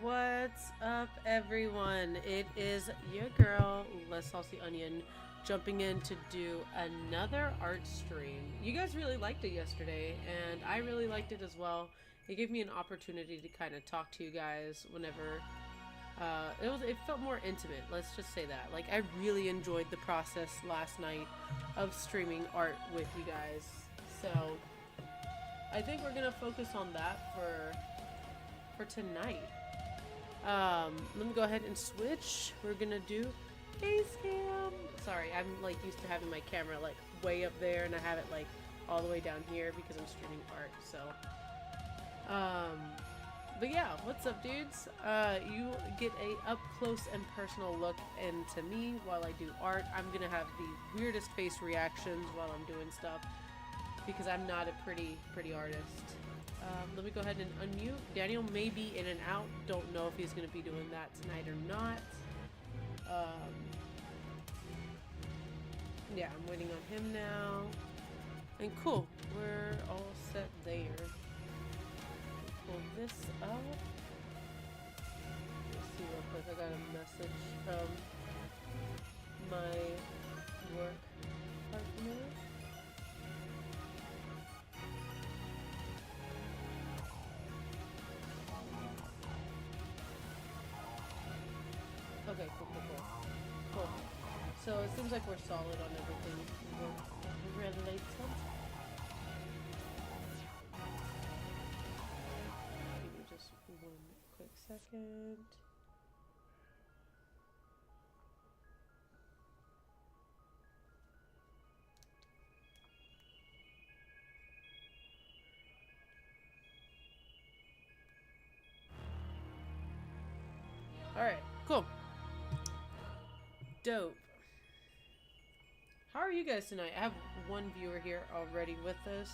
What's up, everyone? It is your girl, LeSaltyOnion, jumping in to do another art stream. You guys really liked it yesterday, and I really liked it as well. It gave me an opportunity to kind of talk to you guys whenever it felt more intimate. Let's just say that. Like, I really enjoyed the process last night of streaming art with you guys. So I think we're gonna focus on that for tonight. Let me go ahead and switch. We're gonna do face cam. Sorry, I'm like used to having my camera like way up there, and I have it like all the way down here because I'm streaming art. So, but yeah, what's up, dudes? You get a up close and personal look into me while I do art. I'm gonna have the weirdest face reactions while I'm doing stuff because I'm not a pretty artist. Let me go ahead and unmute. Daniel may be in and out. Don't know if he's going to be doing that tonight or not. Yeah, I'm waiting on him now. And cool, we're all set there. Pull this up. Let's see real quick. I got a message from my work partner. Okay, cool. So it seems like we're solid on everything. We're related. Give me just one quick second. Alright, cool. Dope. How are you guys tonight? I have one viewer here already with us.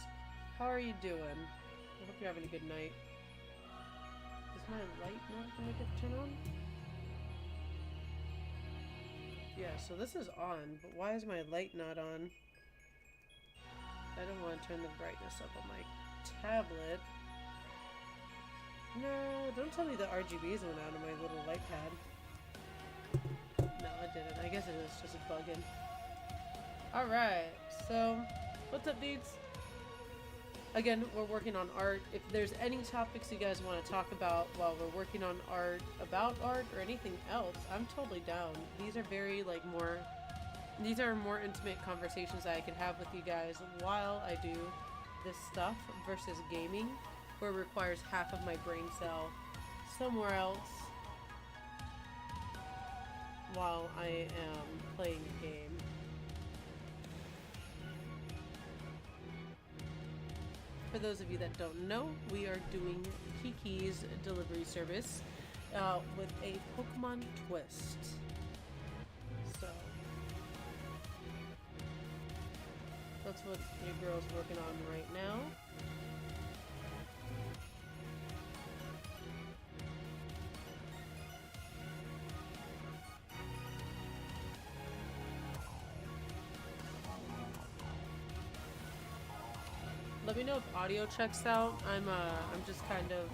How are you doing? I hope you're having a good night. Is my light not gonna get turned on? Yeah, so this is on, but why is my light not on? I don't want to turn the brightness up on my tablet. No, don't tell me the RGBs went out on my little light pad. No, it didn't. I guess it was just bugging. Alright, so what's up, dudes? Again, we're working on art. If there's any topics you guys want to talk about while we're working on art, about art, or anything else, I'm totally down. These are very, like, these are more intimate conversations that I can have with you guys while I do this stuff versus gaming, where it requires half of my brain cell somewhere else while I am playing a game. For those of you that don't know, we are doing Kiki's delivery service with a Pokemon twist. So that's what your girl's working on right now. Let me know if audio checks out. I'm just kind of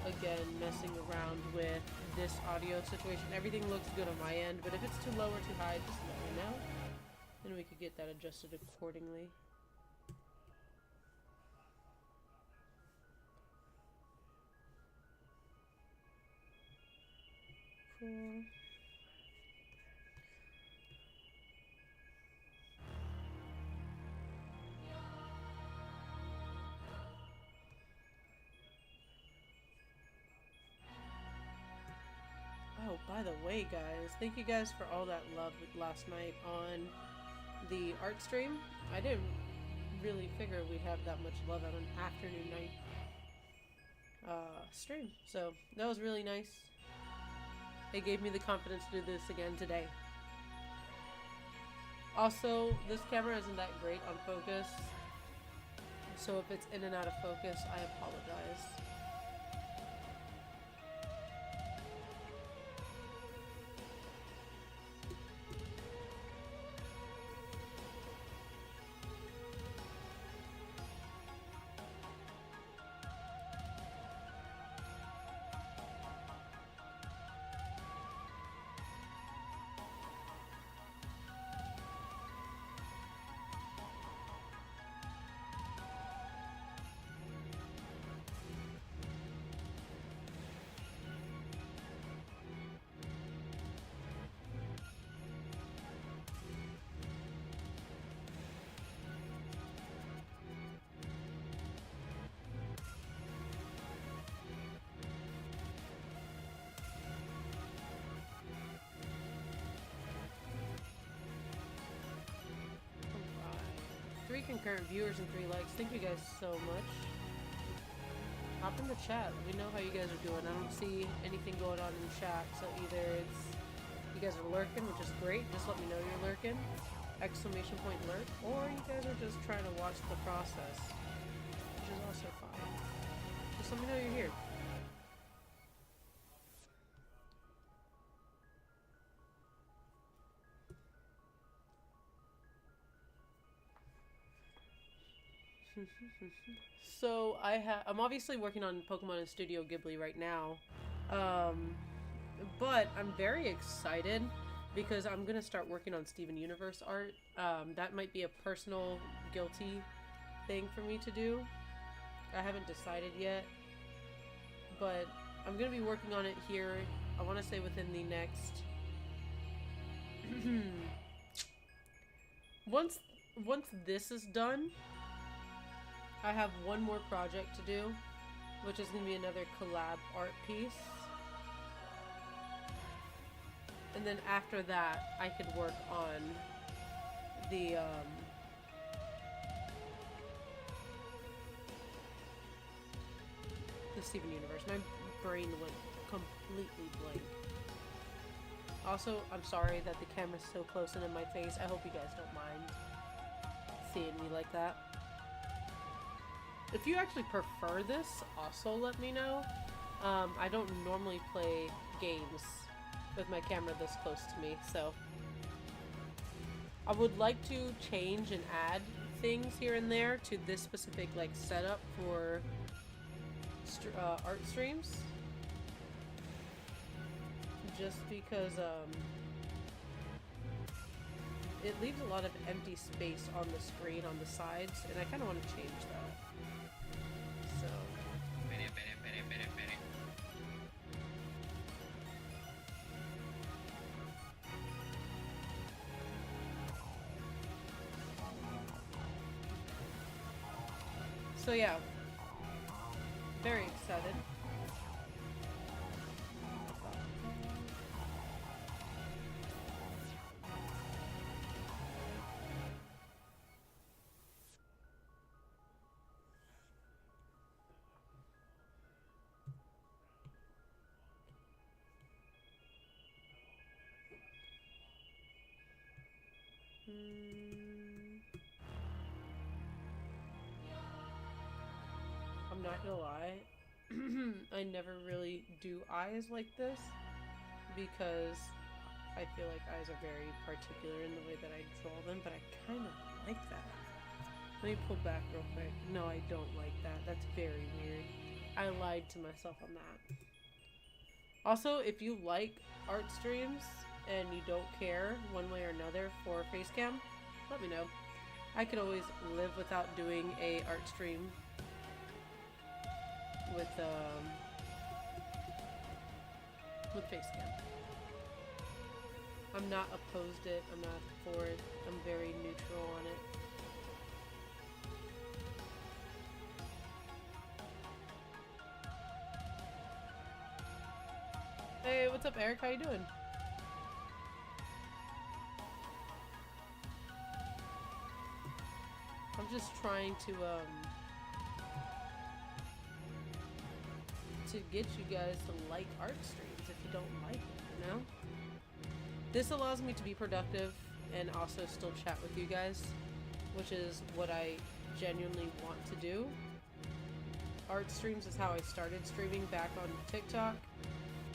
again messing around with this audio situation. Everything looks good on my end, but if it's too low or too high, just let me know, and we could get that adjusted accordingly. Cool. Oh, by the way, guys, thank you guys for all that love last night on the art stream. I didn't really figure we'd have that much love on an afternoon night stream, so that was really nice. It gave me the confidence to do this again today. Also, this camera isn't that great on focus, so if it's in and out of focus, I apologize. 3 concurrent viewers and 3 likes. Thank you guys so much. Hop in the chat. Let me know how you guys are doing. I don't see anything going on in the chat, so either it's you guys are lurking, which is great. Just let me know you're lurking. Exclamation point lurk. Or you guys are just trying to watch the process, which is also fine. Just let me know you're here. So I'm obviously working on Pokemon in Studio Ghibli right now, but I'm very excited because I'm gonna start working on Steven Universe art. That might be a personal guilty thing for me to do. I haven't decided yet, but I'm gonna be working on it here. I want to say within the next once this is done, I have one more project to do, which is going to be another collab art piece. And then after that, I could work on the Steven Universe. My brain went completely blank. Also, I'm sorry that the camera's so close into my face. I hope you guys don't mind seeing me like that. If you actually prefer this, also let me know. I don't normally play games with my camera this close to me, so I would like to change and add things here and there to this specific like setup for art streams, just because it leaves a lot of empty space on the screen on the sides, and I kind of want to change that. So So yeah, very excited. I'm not gonna lie, I never really do eyes like this because I feel like eyes are very particular in the way that I draw them, but I kind of like that. Let me pull back real quick. No, I don't like that. That's very weird. I lied to myself on that. Also, if you like art streams and you don't care one way or another for Facecam, let me know. I could always live without doing a art stream with Facecam. I'm not opposed it. I'm not for it. I'm very neutral on it. Hey, what's up, Eric? How you doing? I'm just trying to get you guys to like art streams if you don't like it, you know? This allows me to be productive and also still chat with you guys, which is what I genuinely want to do. Art streams is how I started streaming back on TikTok,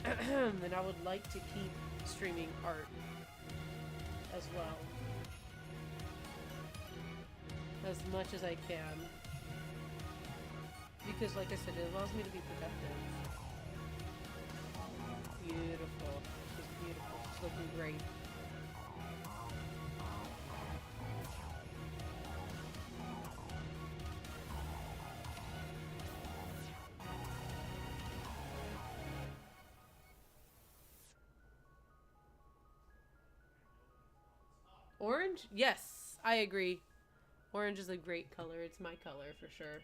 and I would like to keep streaming art as well, as much as I can, because like I said, it allows me to be productive. Beautiful. She's beautiful. She's looking great. Orange? Yes, I agree. Orange is a great color. It's my color for sure.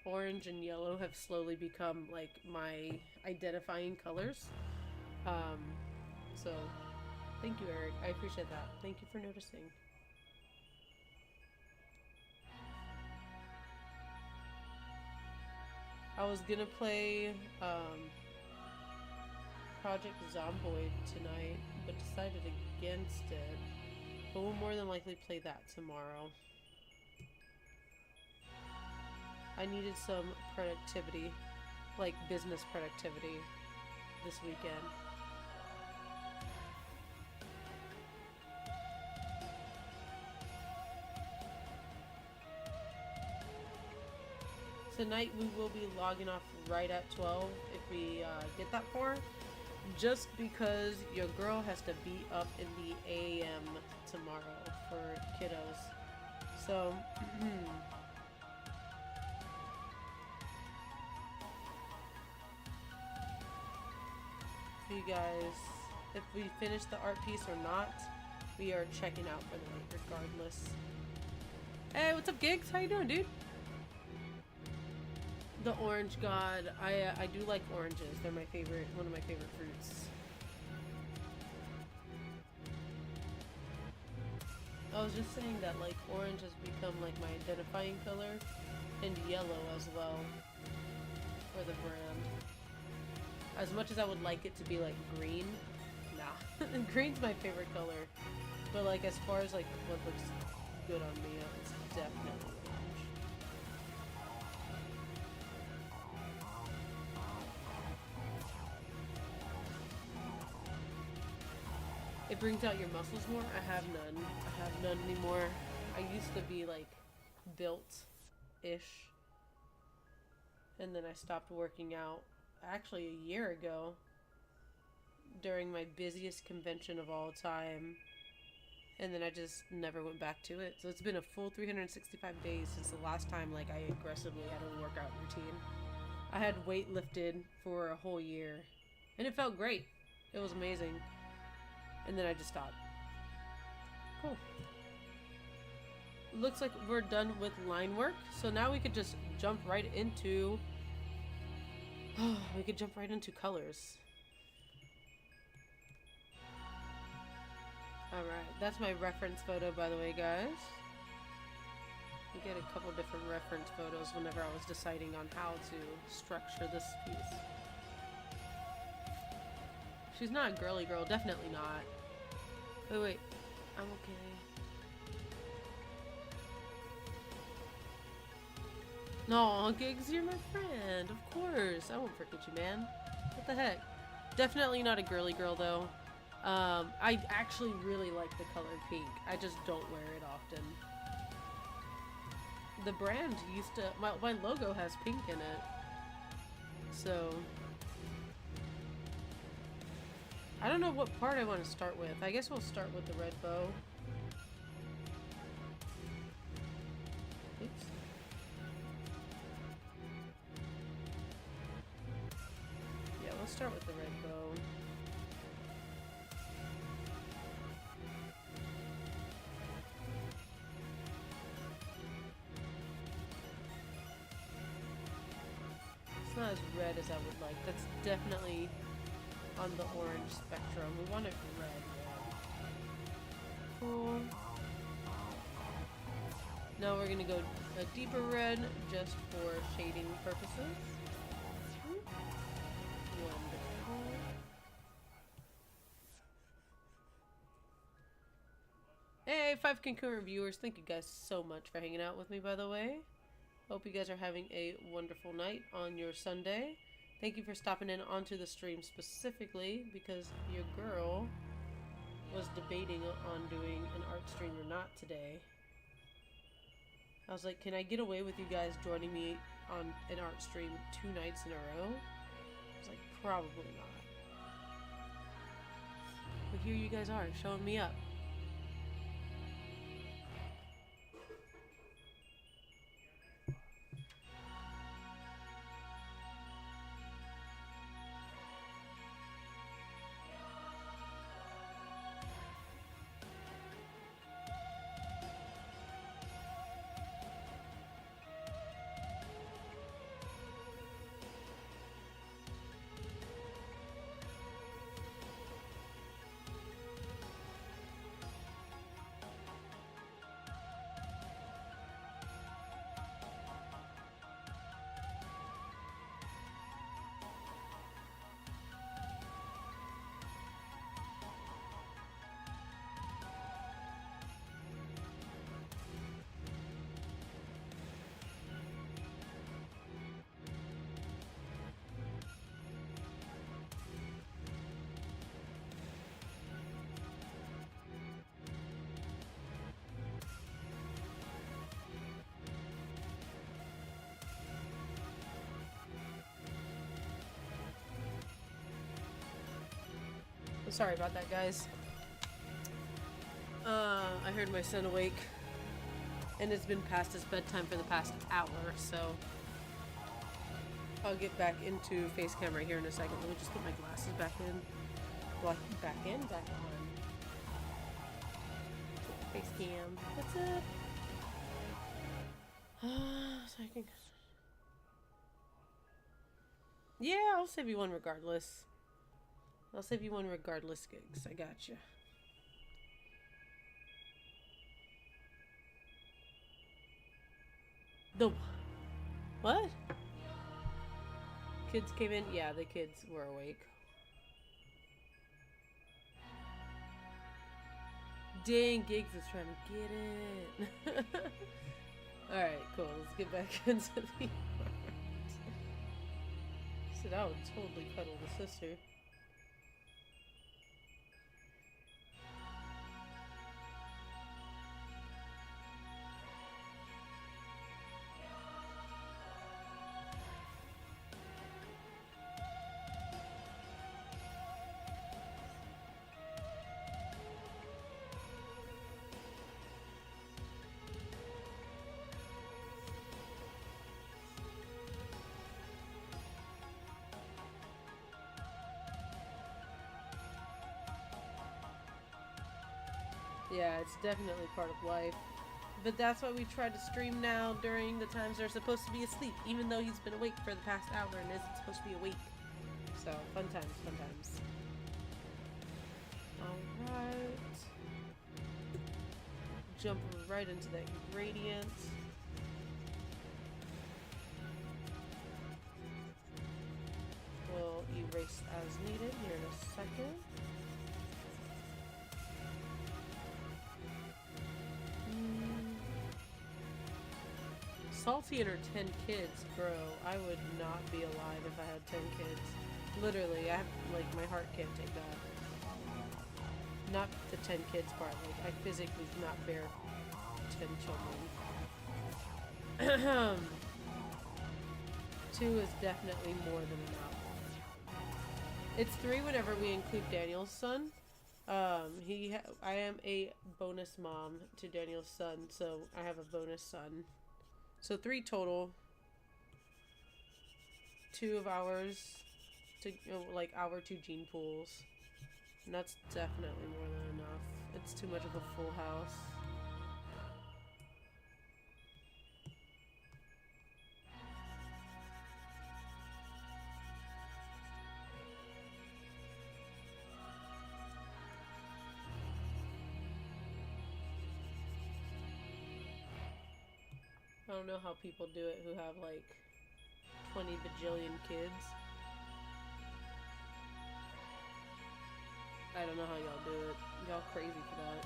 Orange and yellow have slowly become like my identifying colors. So thank you, Eric. I appreciate that. Thank you for noticing. I was gonna play Project Zomboid tonight, but decided against it. But we'll more than likely play that tomorrow. I needed some productivity, like business productivity, this weekend. Tonight we will be logging off right at 12 if we get that far. Just because your girl has to be up in the AM tomorrow for kiddos. So, you guys, if we finish the art piece or not, we are checking out for the night regardless. Hey, what's up, Gigs? How you doing, dude? The orange god. I do like oranges. They're my favorite, one of my favorite fruits. I was just saying that like orange has become like my identifying color, and yellow as well for the brand. As much as I would like it to be like green, nah. Green's my favorite color. But like as far as like what looks good on me, it's definitely orange. It brings out your muscles more? I have none. I have none anymore. I used to be like built-ish. And then I stopped working out actually a year ago during my busiest convention of all time. And then I just never went back to it. So it's been a full 365 days since the last time like I aggressively had a workout routine. I had weight lifted for a whole year. And it felt great. It was amazing. And then I just stopped. Cool. Looks like we're done with line work. So now we could just jump right into... we could jump right into colors. Alright, that's my reference photo, by the way, guys. We get a couple different reference photos whenever I was deciding on how to structure this piece. She's not a girly girl, definitely not. Wait, I'm okay. No, Gigs, you're my friend, of course. I won't forget you, man. What the heck? Definitely not a girly girl, though. I actually really like the color pink. I just don't wear it often. The brand used to... My logo has pink in it. So... I don't know what part I want to start with. I guess we'll start with the red bow. Oops. Yeah, we'll start with the red bow. It's not as red as I would like. That's definitely on the orange spectrum. We want it red. Cool. Now we're gonna go a deeper red just for shading purposes. Wonderful. Hey, 5 concurrent viewers. Thank you guys so much for hanging out with me, by the way. Hope you guys are having a wonderful night on your Sunday. Thank you for stopping in onto the stream specifically because your girl was debating on doing an art stream or not today. I was like, can I get away with you guys joining me on an art stream 2 nights in a row? I was like, probably not. But here you guys are, showing me up. Sorry about that, guys. I heard my son awake, and it's been past his bedtime for the past hour, so I'll get back into face cam right here in a second. Let me just put my glasses back in. Well, back on. Face cam. What's up? So I can... Yeah, I'll save you one regardless. I'll save you one regardless, Gigs. I gotcha. The what? Kids came in? Yeah, the kids were awake. Dang, Gigs was trying to get in. Alright, cool. Let's get back into the art. Said I would totally cuddle the sister. Yeah, it's definitely part of life. But that's why we try to stream now during the times they're supposed to be asleep, even though he's been awake for the past hour and isn't supposed to be awake. So, fun times, fun times. Alright. Jump right into that gradient. We'll erase as needed here in a second. Salty and her 10 kids, bro. I would not be alive if I had 10 kids. Literally, I have, like, my heart can't take that. Not the 10 kids part. Like, I physically cannot bear 10 children. 2 is definitely more than enough. It's 3 whenever we include Daniel's son. I am a bonus mom to Daniel's son, so I have a bonus son. So 3 total. 2 of ours to like our 2 gene pools. And that's definitely more than enough. It's too much of a full house. I don't know how people do it who have like 20 bajillion kids. I don't know how y'all do it. Y'all crazy for that.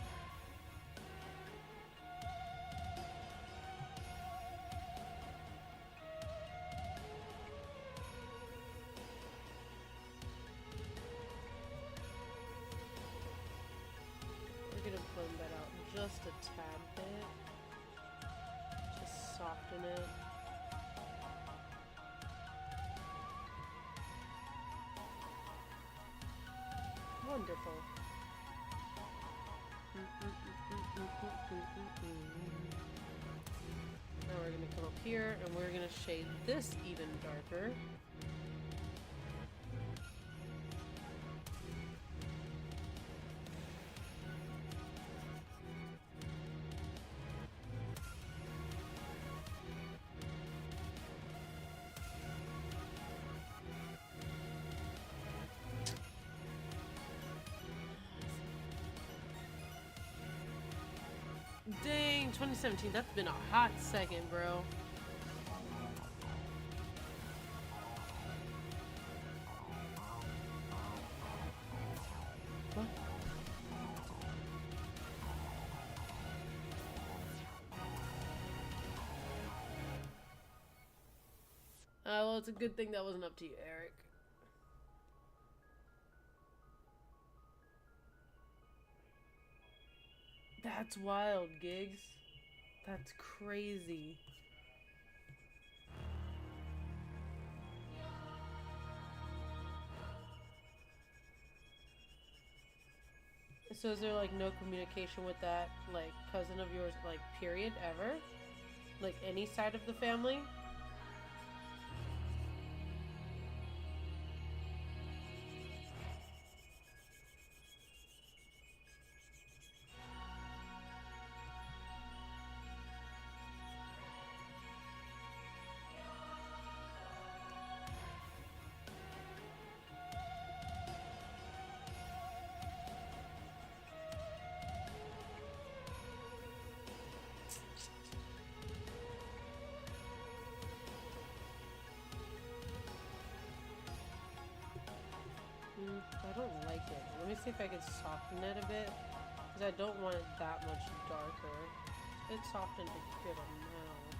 We're gonna blend that out just a tad bit. Just soften it. Wonderful. Now we're going to come up here and we're going to shade this even darker. Dang, 2017, that's been a hot second, bro. What? Well, it's a good thing that wasn't up to you, Eric. That's wild, Gigs. That's crazy. So is there like no communication with that like cousin of yours, like period, ever? Like any side of the family? I don't like it. Let me see if I can soften it a bit. Because I don't want it that much darker. It's softened a good amount.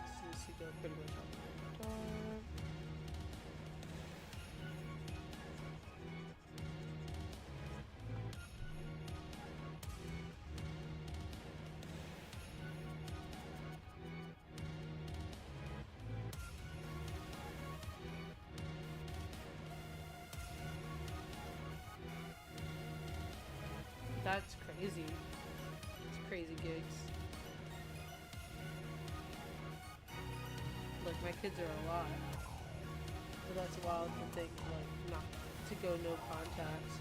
This needs to go pretty much on the dark. That's crazy. It's crazy gigs. Look, my kids are a lot. But that's wild to think, like, not to go no contact.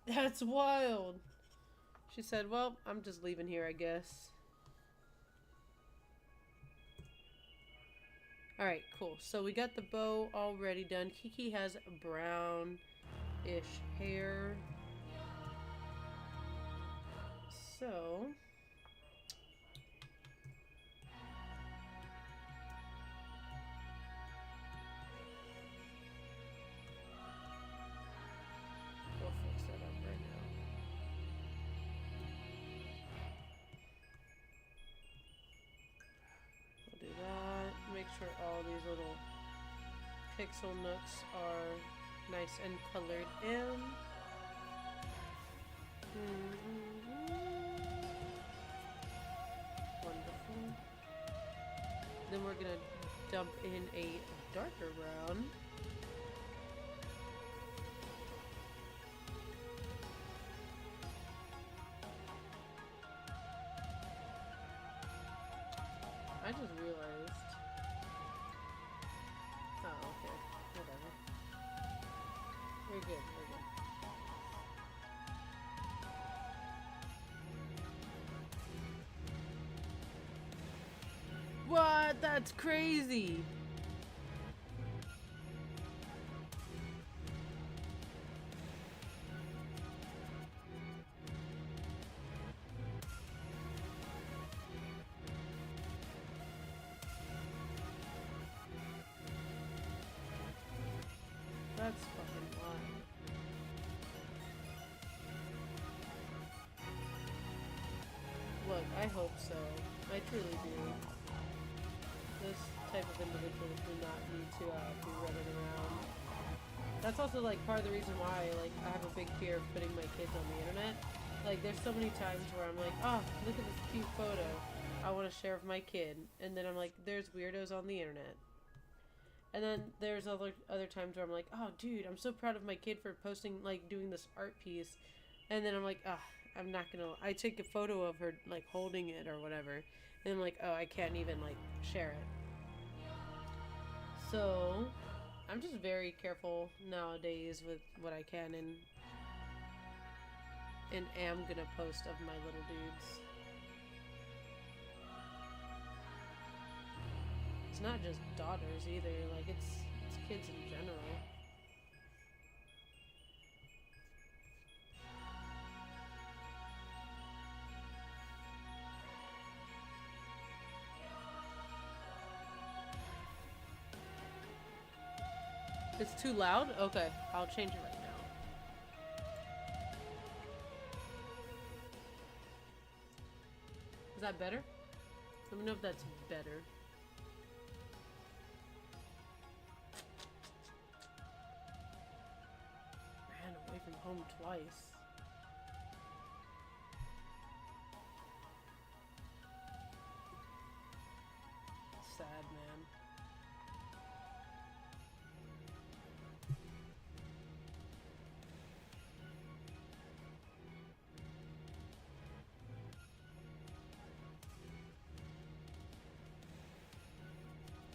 That's wild. She said, well, I'm just leaving here, I guess. Alright, cool. So we got the bow already done. Kiki has brown-ish hair. So... we'll fix that up right now. We'll do that. Make sure all these little pixel nooks are nice and colored in. Wonderful. Then we're gonna dump in a darker brown. I just realized. Oh, okay. Whatever. We're good. We're good. What? That's crazy. That's fucking wild. Look, I hope so. I truly do. This type of individuals do not need to be running around. That's also like part of the reason why like I have a big fear of putting my kids on the internet. Like there's so many times where I'm like, oh, look at this cute photo I want to share with my kid, and then I'm like, there's weirdos on the internet. And then there's other times where I'm like, oh, dude, I'm so proud of my kid for posting, like, doing this art piece. And then I'm like, ah, I'm not gonna... I take a photo of her, like, holding it or whatever. And I'm like, oh, I can't even, like, share it. So, I'm just very careful nowadays with what I can and am gonna post of my little dudes. It's not just daughters either, like it's kids in general. It's too loud? Okay, I'll change it right now. Is that better? Let me know if that's better. home twice. Sad, man.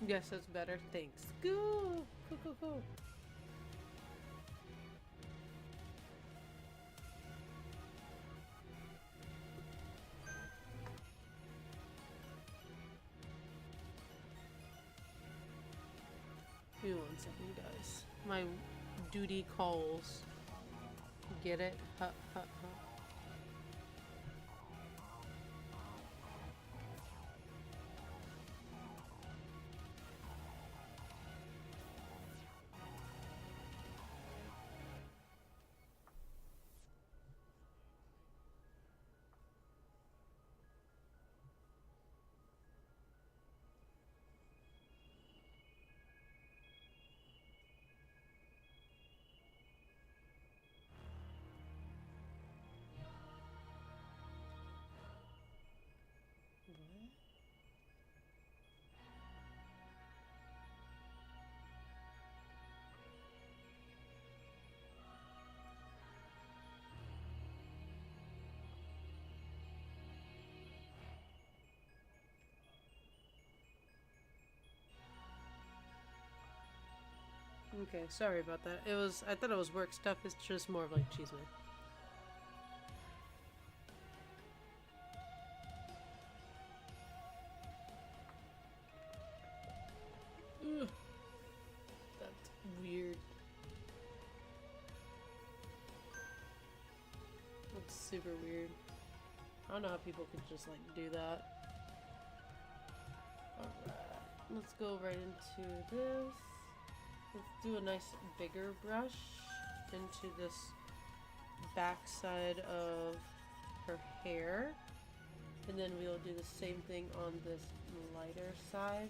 Yes, that's better. Thanks. Cool. Cool, cool, cool. Give me 1 second, guys. My duty calls. Get it? Ha, ha, ha. Okay, sorry about that. I thought it was work stuff. It's just more of like cheese man. Ugh. That's weird. That's super weird. I don't know how people could just like do that. Alright, let's go right into this. Let's do a nice bigger brush into this back side of her hair. And then we'll do the same thing on this lighter side.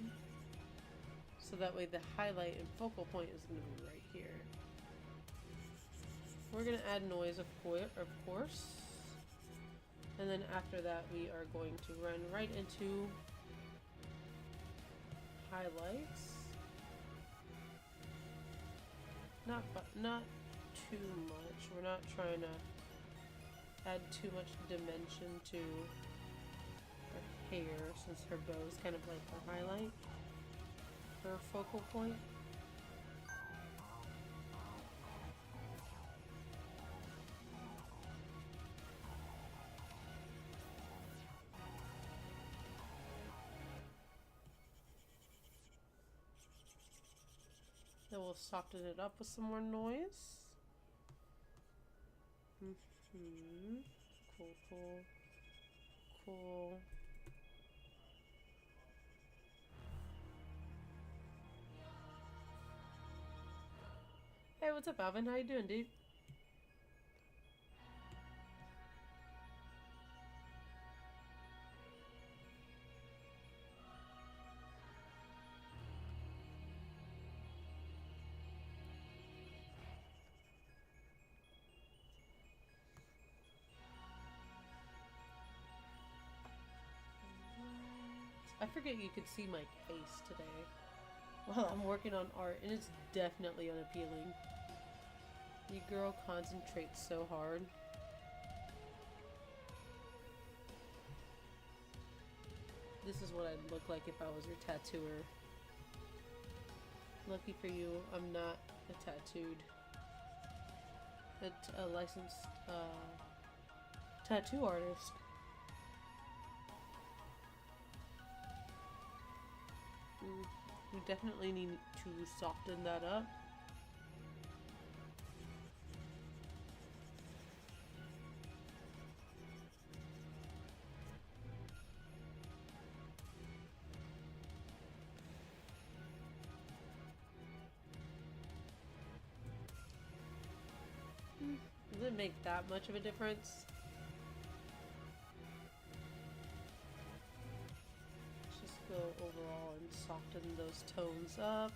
So that way the highlight and focal point is going to be right here. We're going to add noise, of course. And then after that we are going to run right into highlights. Not too much. We're not trying to add too much dimension to her hair since her bow is kind of like the highlight, her focal point. Then we'll soften it up with some more noise. Cool, cool, cool. Hey, what's up, Alvin? How you doing, dude? I forget you could see my face today while I'm working on art, and it's definitely unappealing. You girl concentrates so hard. This is what I'd look like if I was your tattooer. Lucky for you, I'm not a tattooed. A licensed tattoo artist. We definitely need to soften that up. Doesn't make that much of a difference. Let's just go overall and soften those tones up.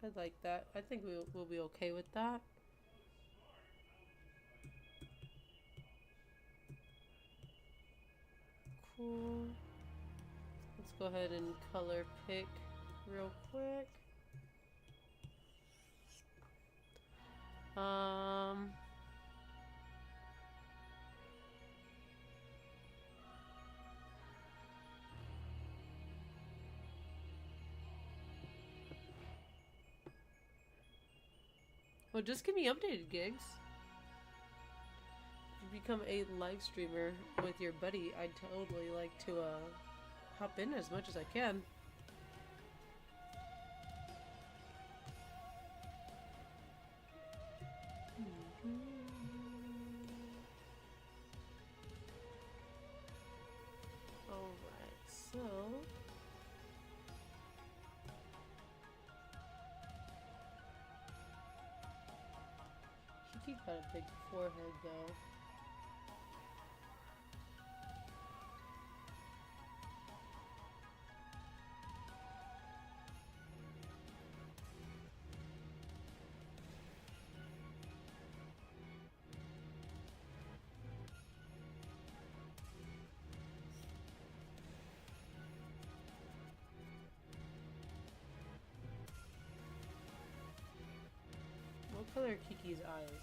I like that. I think we'll be okay with that. Cool. Let's go ahead and color pick real quick. Well, just give me updated gigs. If you become a live streamer with your buddy, I'd totally like to hop in as much as I can. Alright, so Kiki's got a big forehead though. What color are Kiki's eyes?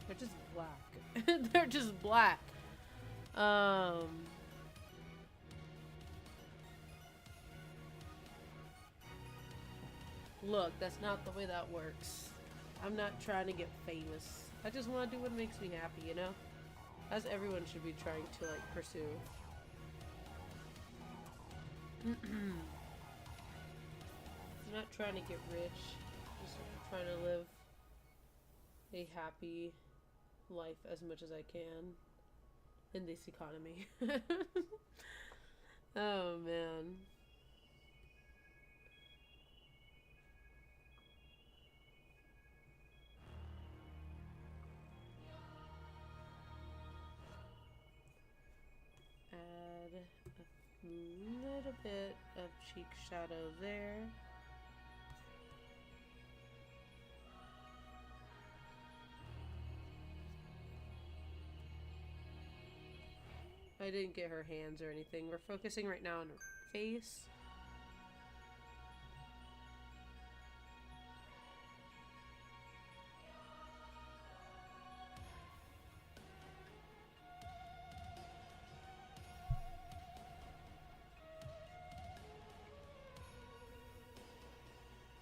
They're just black. They're just black. Look, that's not the way that works. I'm not trying to get famous. I just want to do what makes me happy, you know? As everyone should be trying to, like, pursue. I'm not trying to get rich. Just trying to live a happy life as much as I can in this economy. Oh, man. Add a little bit of cheek shadow there. I didn't get her hands or anything. We're focusing right now on her face.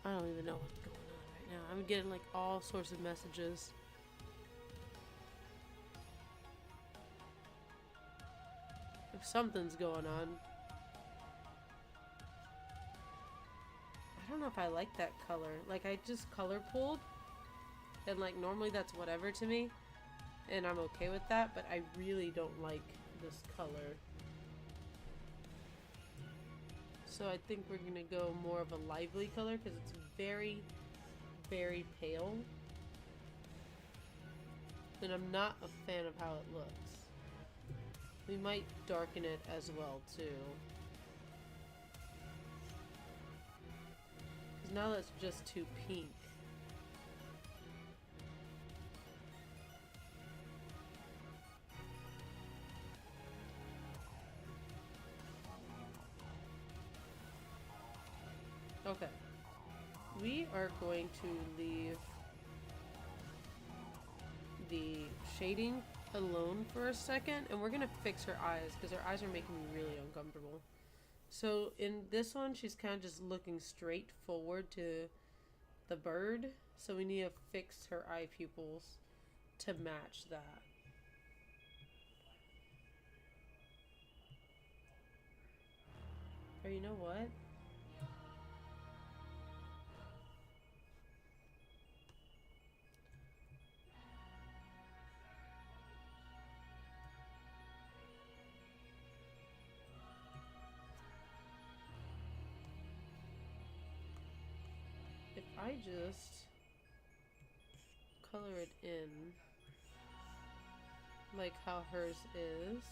I don't even know what's going on right now. I'm getting like all sorts of messages. If something's going on. I don't know if I like that color. Like, I just color pulled. And like, normally that's whatever to me. And I'm okay with that. But I really don't like this color. So I think we're going to go more of a lively color. Because it's very, very pale. And I'm not a fan of how it looks. We might darken it as well, too. Because now that's just too pink. Okay. We are going to leave the shading alone for a second, and we're gonna fix her eyes because her eyes are making me really uncomfortable. So in this one, she's kind of just looking straight forward to the bird, so we need to fix her eye pupils to match that. Or you know what? If I just color it in like how hers is,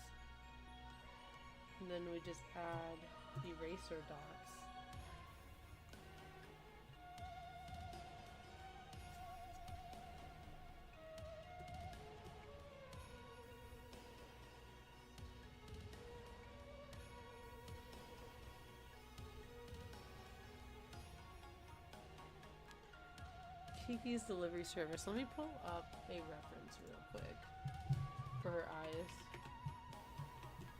and then we just add eraser dots. Kiki's delivery service. Let me pull up a reference real quick for her eyes.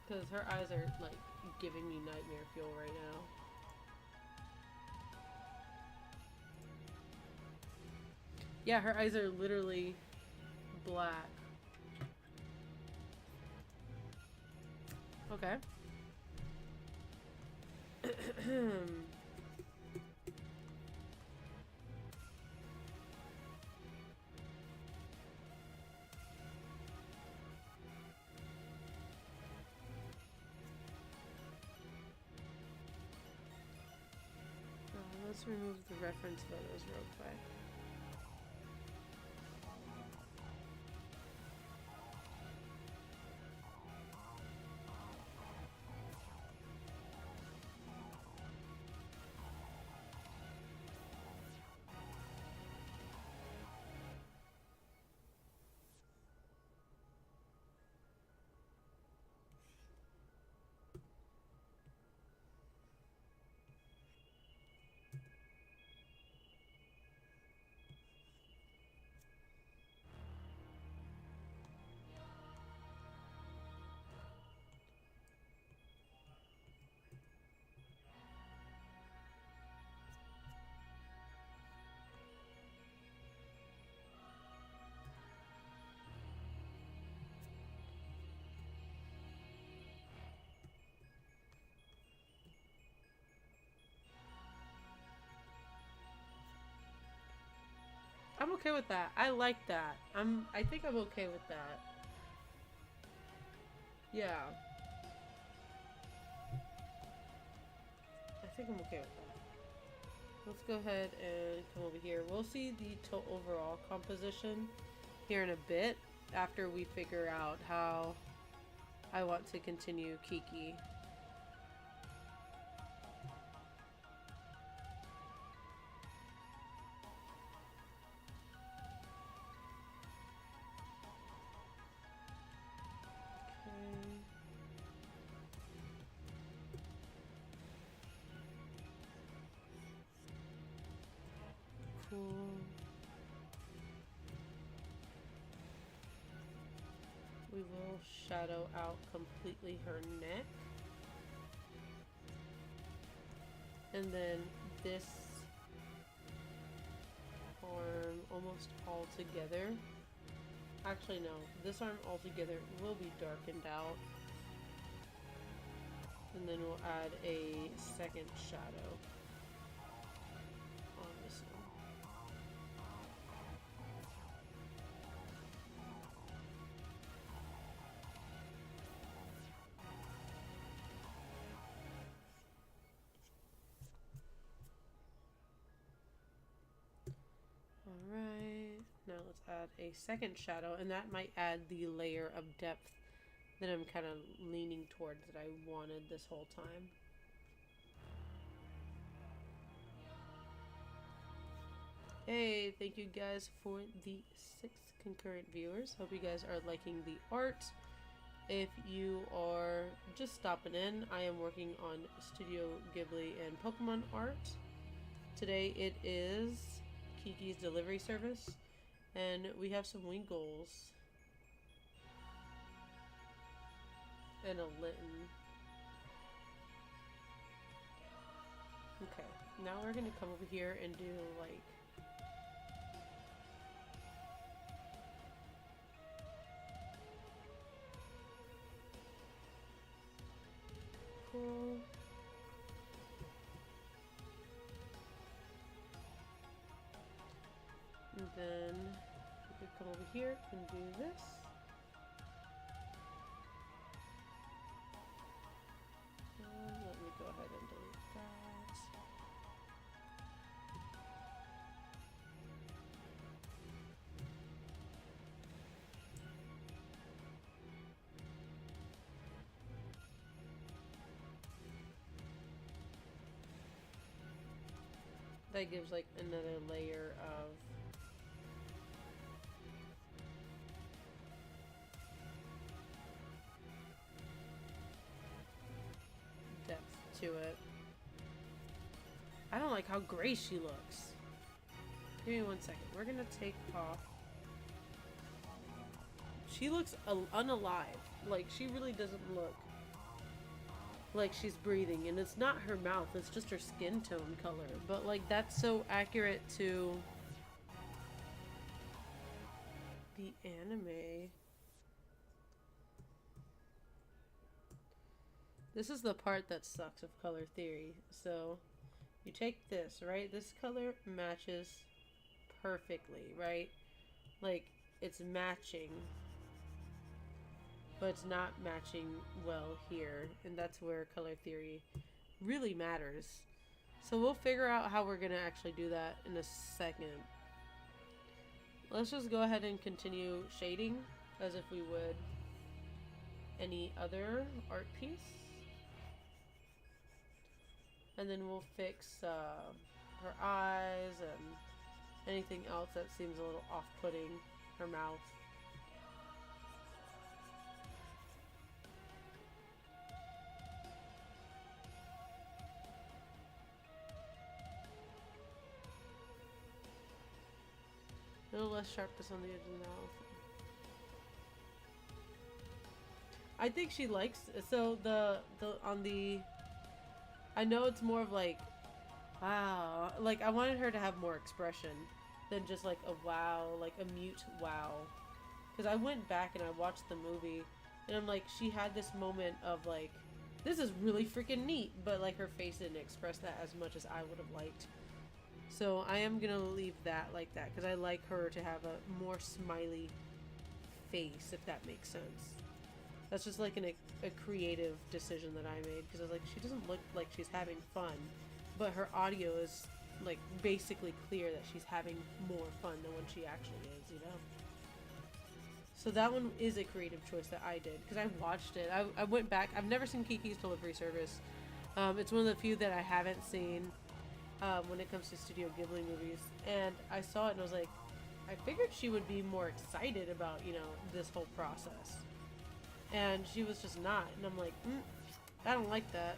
Because her eyes are, like, giving me nightmare fuel right now. Yeah, her eyes are literally black. Okay. Let's remove the reference photos real quick. I'm okay with that. I like that. I think I'm okay with that. Yeah. I think I'm okay with that. Let's go ahead and come over here. We'll see the overall composition here in a bit after we figure out how I want to continue Kiki. Cool. We will shadow out completely her neck. And then this arm almost all together. Actually, no. This arm all together will be darkened out. And then we'll add a second shadow on this one. Alright, now let's add a second shadow, and that might add the layer of depth that I'm kind of leaning towards that I wanted this whole time. Hey, thank you guys for the 6 concurrent viewers. Hope you guys are liking the art. If you are just stopping in, I am working on Studio Ghibli and Pokemon art. Today it is Kiki's delivery service, and we have some wing goals and a Litten. Okay, now we're gonna come over here and do like cool. And then we could come over here and do this. Let me go ahead and delete that. That gives like another layer of depth to it. I don't like how gray she looks. Give me 1 second. We're gonna take off. She looks unalive. Like, she really doesn't look like she's breathing. And it's not her mouth, it's just her skin tone color. But, like, that's so accurate to the anime. This is the part that sucks of color theory. So, you take this, right? This color matches perfectly, right? Like, it's matching, but it's not matching well here, and that's where color theory really matters. So we'll figure out how we're gonna actually do that in a second. Let's just go ahead and continue shading as if we would any other art piece, and then we'll fix her eyes and anything else that seems a little off-putting. Her mouth. A little less sharpness on the edge of the mouth. I think she likes, so on the, I know it's more of like, wow, like I wanted her to have more expression than just like a wow, like a mute wow. Because I went back and I watched the movie and I'm like, she had this moment of like, this is really freaking neat, but like her face didn't express that as much as I would have liked. So I am gonna leave that like that because I like her to have a more smiley face, if that makes sense. That's just like a creative decision that I made because I was like, she doesn't look like she's having fun, but her audio is like basically clear that she's having more fun than when she actually is, you know? So that one is a creative choice that I did because I watched it. I went back. I've never seen Kiki's Delivery Service. It's one of the few that I haven't seen when it comes to Studio Ghibli movies. And I saw it and I was like, I figured she would be more excited about, you know, this whole process. And she was just not. And I'm like, I don't like that.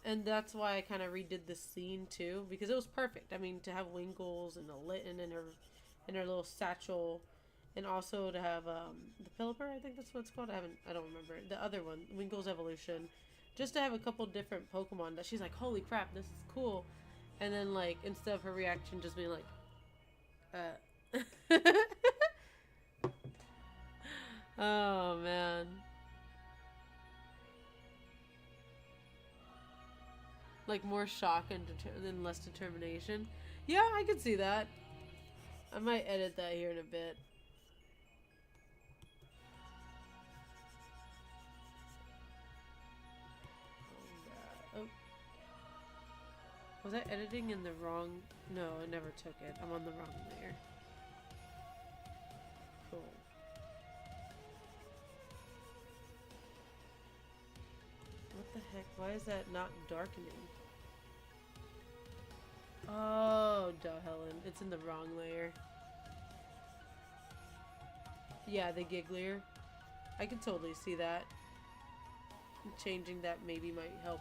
And that's why I kind of redid the scene too, because it was perfect. I mean, to have Winkles and a Litten in her little satchel, and also to have the Pelipper, I think that's what it's called. I don't remember the other one, Winkles Evolution. Just to have a couple different Pokemon that she's like, holy crap, this is cool. And then like instead of her reaction just being like, oh man. Like more shock and than less determination. Yeah, I could see that. I might edit that here in a bit. Oh. Was I editing in the wrong? No, I never took it. I'm on the wrong layer. Cool. What the heck? Why is that not darkening? Oh, duh, Helen. It's in the wrong layer. Yeah, the gigglier. I can totally see that. Changing that maybe might help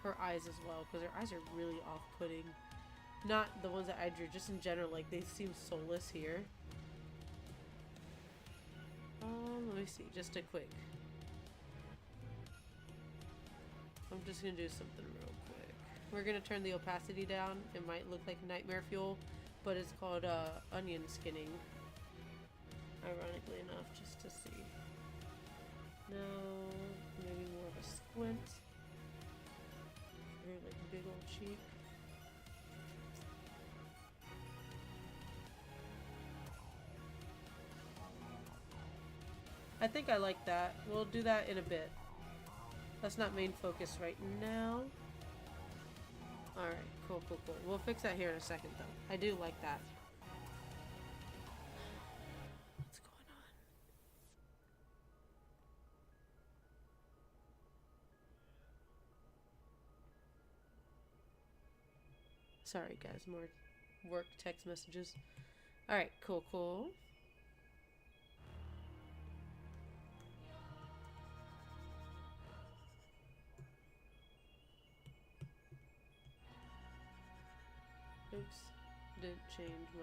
her eyes as well, because her eyes are really off-putting. Not the ones that I drew, just in general, like they seem soulless here. Let me see, just a quick. I'm just gonna do something real quick. We're gonna turn the opacity down. It might look like nightmare fuel, but it's called onion skinning. Ironically enough, just to see. No, maybe more of a squint. Very like big old cheek. I think I like that. We'll do that in a bit. That's not main focus right now. Alright, cool. We'll fix that here in a second though. I do like that. What's going on? Sorry guys, more work text messages. Alright, cool. Oops. Didn't change my...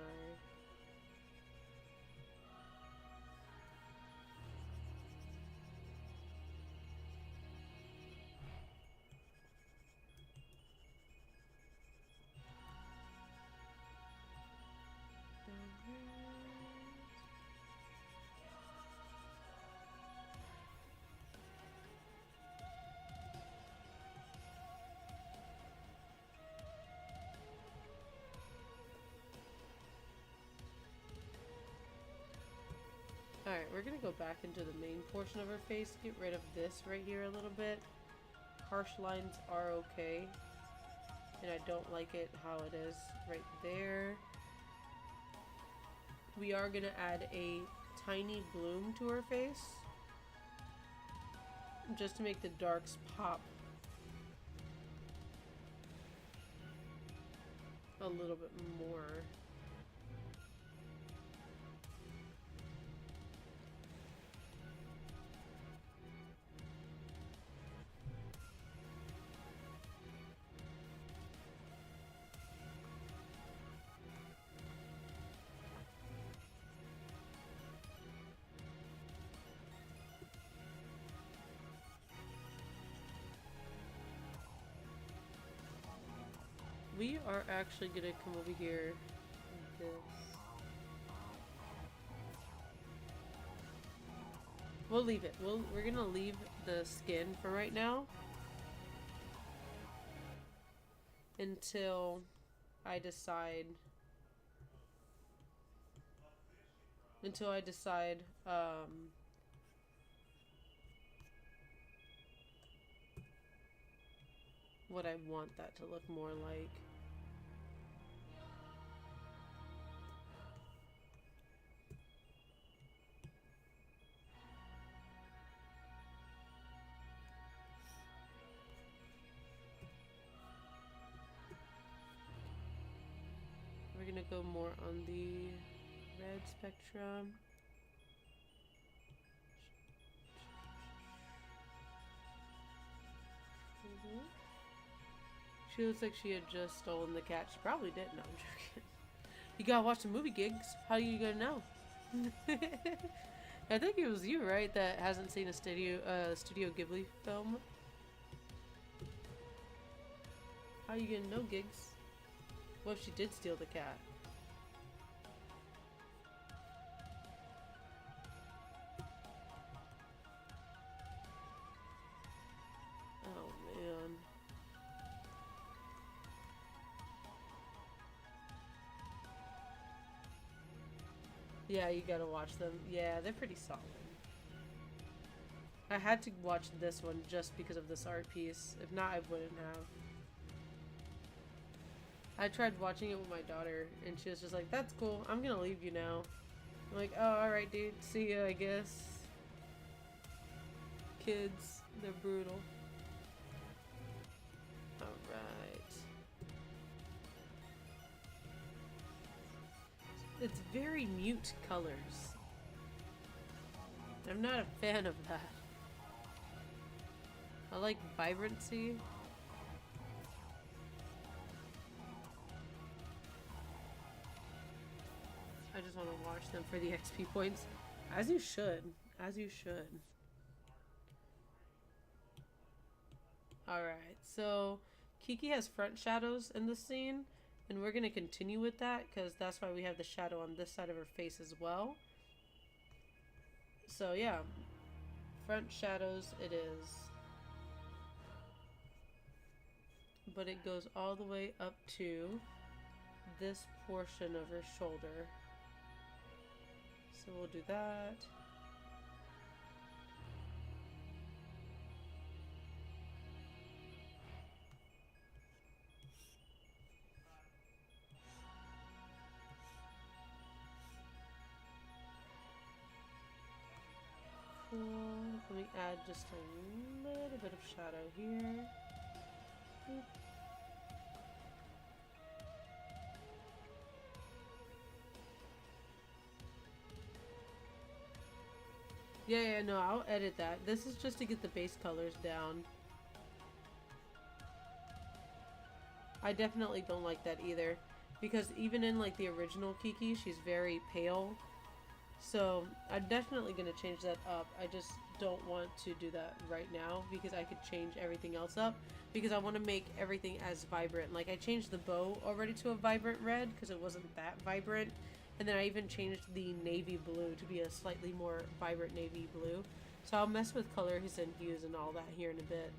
Alright, we're gonna go back into the main portion of her face, get rid of this right here a little bit. Harsh lines are okay, and I don't like it how it is right there. We are gonna add a tiny bloom to her face, just to make the darks pop a little bit more. We are actually gonna come over here like this. We'll leave it. We're gonna leave the skin for right now until I decide what I want that to look more like. We're gonna go more on the red spectrum. She looks like she had just stolen the cat. She probably did. No, I'm joking. You gotta watch the movie, Gigs. How are you gonna know? I think it was you, right, that hasn't seen a Studio Ghibli film? How are you gonna know, Gigs? What if she did steal the cat? Oh, man. Yeah, you gotta watch them. Yeah, they're pretty solid. I had to watch this one just because of this art piece. If not, I wouldn't have. I tried watching it with my daughter, and she was just like, that's cool, I'm gonna leave you now. I'm like, oh, alright, dude, see ya, I guess. Kids, they're brutal. Alright. It's very mute colors. I'm not a fan of that. I like vibrancy. I just want to watch them for the XP points. As you should. As you should. Alright, so Kiki has front shadows in this scene, and we're going to continue with that because that's why we have the shadow on this side of her face as well. So yeah, front shadows it is. But it goes all the way up to this portion of her shoulder. So we'll do that. Cool. Let me add just a little bit of shadow here. Boop. Yeah, no, I'll edit that. This is just to get the base colors down. I definitely don't like that either. Because even in like the original Kiki, she's very pale. So I'm definitely going to change that up. I just don't want to do that right now because I could change everything else up. Because I want to make everything as vibrant. Like I changed the bow already to a vibrant red because it wasn't that vibrant. And then I even changed the navy blue to be a slightly more vibrant navy blue. So I'll mess with colors and hues and all that here in a bit.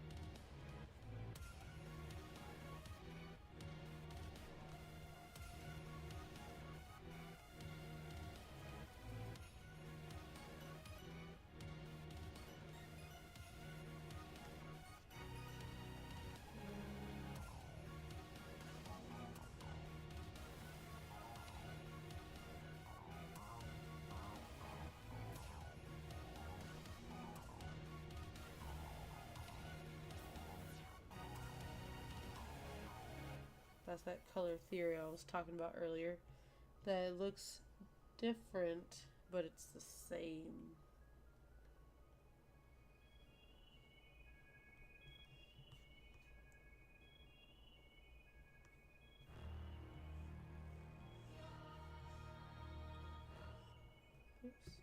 That's that color theory I was talking about earlier. That it looks different, but it's the same. Oops.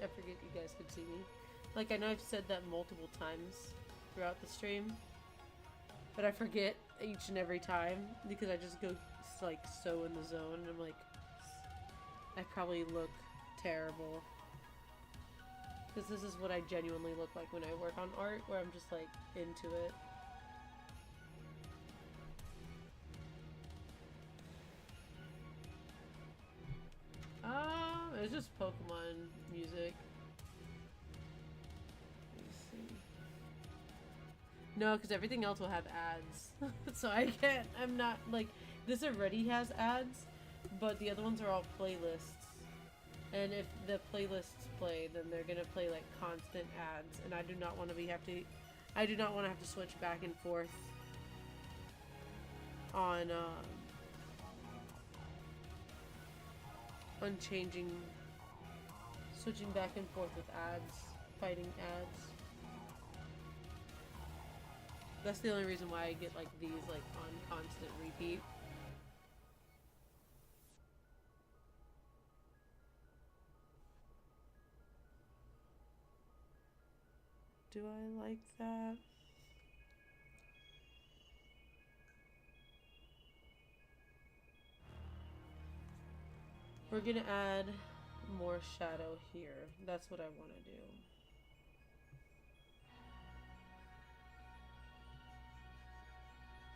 I forget you guys could see me. Like, I know I've said that multiple times throughout the stream, but I forget each and every time because I just go, like, so in the zone, and I'm like, I probably look terrible. Because this is what I genuinely look like when I work on art, where I'm just, like, into it. It's just Pokemon music. Let me see. No, because everything else will have ads. So I can't, I'm not, like, this already has ads, but the other ones are all playlists. And if the playlists play, then they're gonna play, like, constant ads, and I do not want to I do not want to have to switch back and forth on switching back and forth with ads, fighting ads. That's the only reason why I get like these like on constant repeat. Do I like that? We're gonna add more shadow here. That's what I want to do.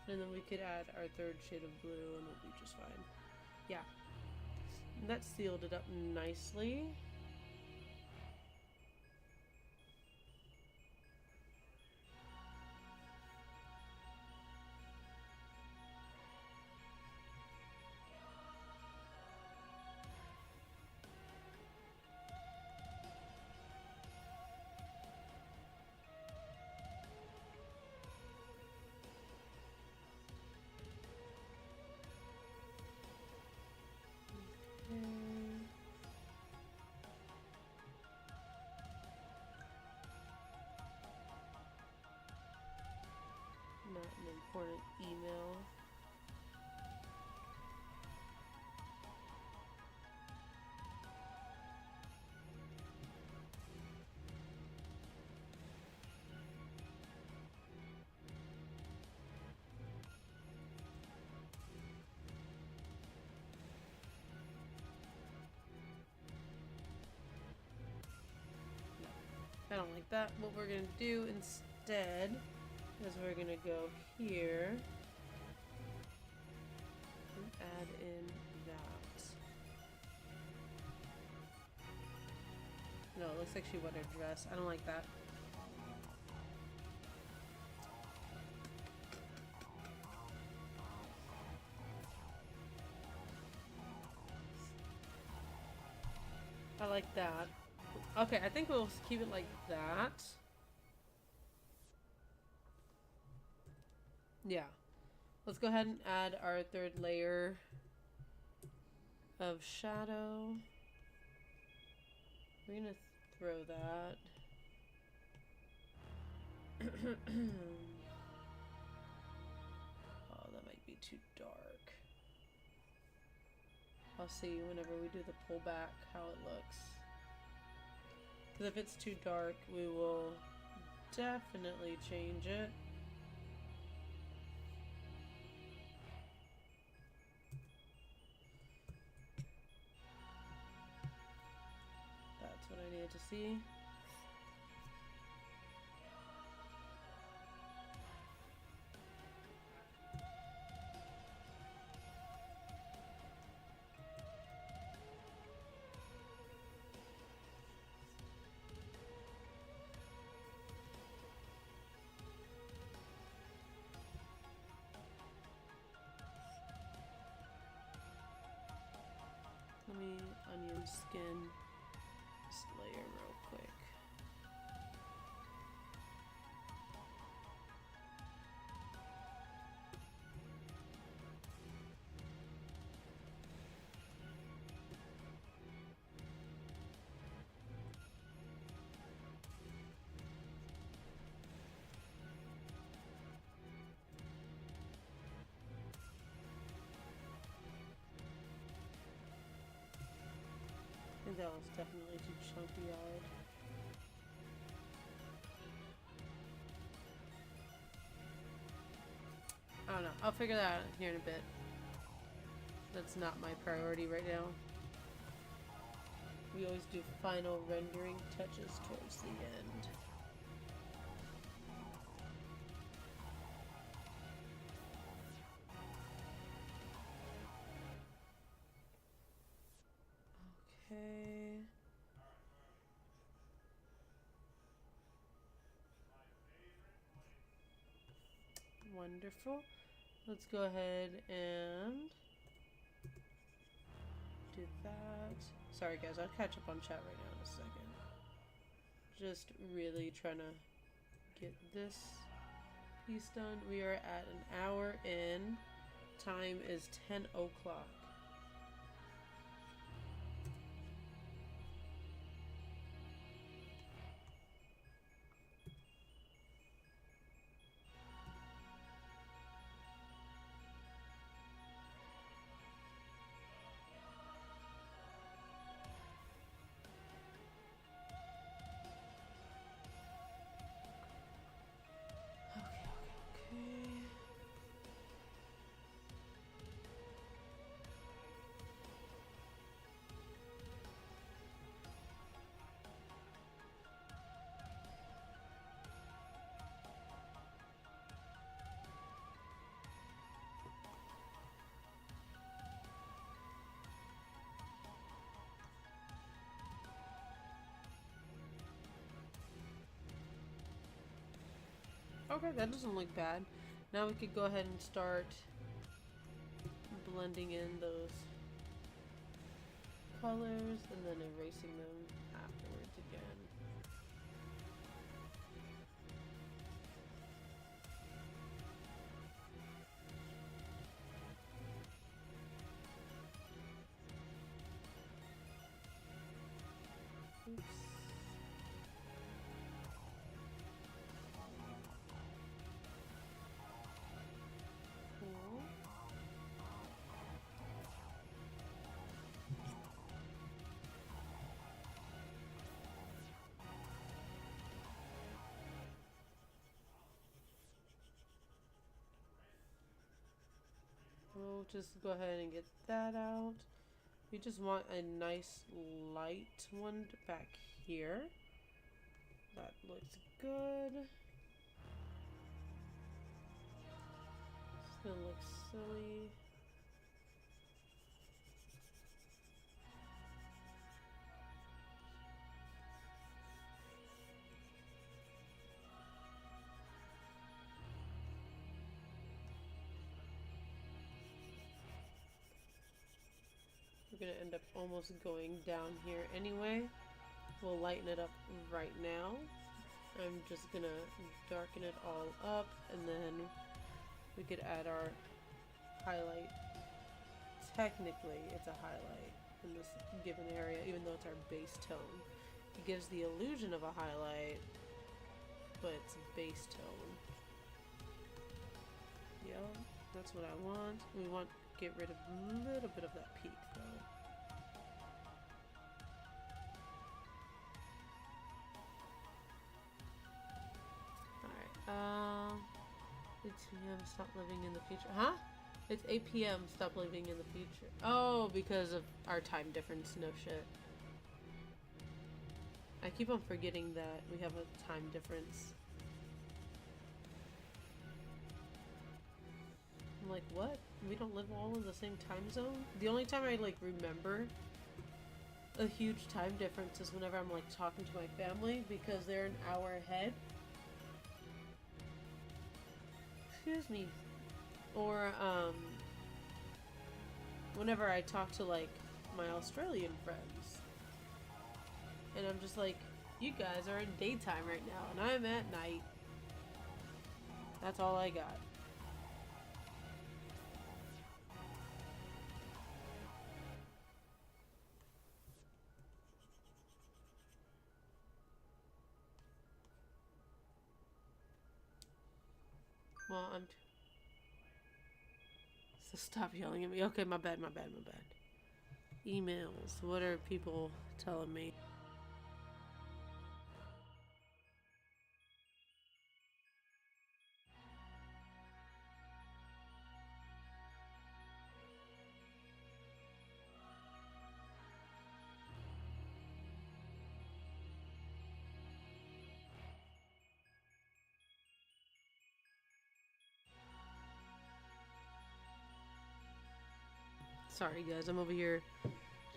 And then we could add our third shade of blue and it'll be just fine. Yeah. And that sealed it up nicely. Not an important email. I don't like that. What we're gonna do instead is we're gonna go here and add in that. No, it looks like she wet her dress. I don't like that. I like that. Okay, I think we'll keep it like that. Yeah. Let's go ahead and add our third layer of shadow. We're gonna throw that. Oh, that might be too dark. I'll see whenever we do the pullback how it looks. Because if it's too dark, we will definitely change it. That's what I needed to see. Let me onion skin this layer real quick. I think that was definitely too chunky-eyed. I don't know. I'll figure that out here in a bit. That's not my priority right now. We always do final rendering touches towards the end. Okay. Wonderful. Let's go ahead and do that. Sorry guys, I'll catch up on chat right now in a second. Just really trying to get this piece done. We are at an hour in. Time is 10 o'clock. Okay, that doesn't look bad. Now we could go ahead and start blending in those colors and then erasing them afterwards again. Oops. Cool. We'll just go ahead and get that out. We just want a nice light one back here. That looks good. It's gonna look silly. We're gonna end up almost going down here anyway. We'll lighten it up right now. I'm just gonna darken it all up, and then we could add our highlight. Technically, it's a highlight in this given area, even though it's our base tone. It gives the illusion of a highlight, but it's base tone. Yeah, that's what I want. We want to get rid of a little bit of that peak, though. Alright, it's p.m. Stop living in the future. Huh? It's 8 p.m. Stop living in the future. Oh, because of our time difference. No shit. I keep on forgetting that we have a time difference. I'm like, what? We don't live all in the same time zone? The only time I, like, remember a huge time difference is whenever I'm, like, talking to my family because they're an hour ahead. Excuse me. Or, whenever I talk to, like, my Australian friends. And I'm just like, you guys are in daytime right now, and I'm at night. That's all I got. Well, so stop yelling at me. Okay, my bad. Emails. What are people telling me? Sorry guys, I'm over here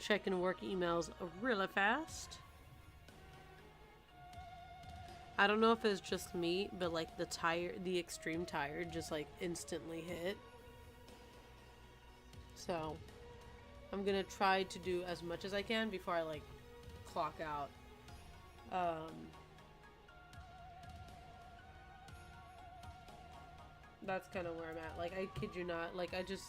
checking work emails really fast. I don't know if it's just me, but like the extreme tired just like instantly hit. So I'm gonna try to do as much as I can before I like clock out. That's kind of where I'm at. Like, I kid you not, like I just,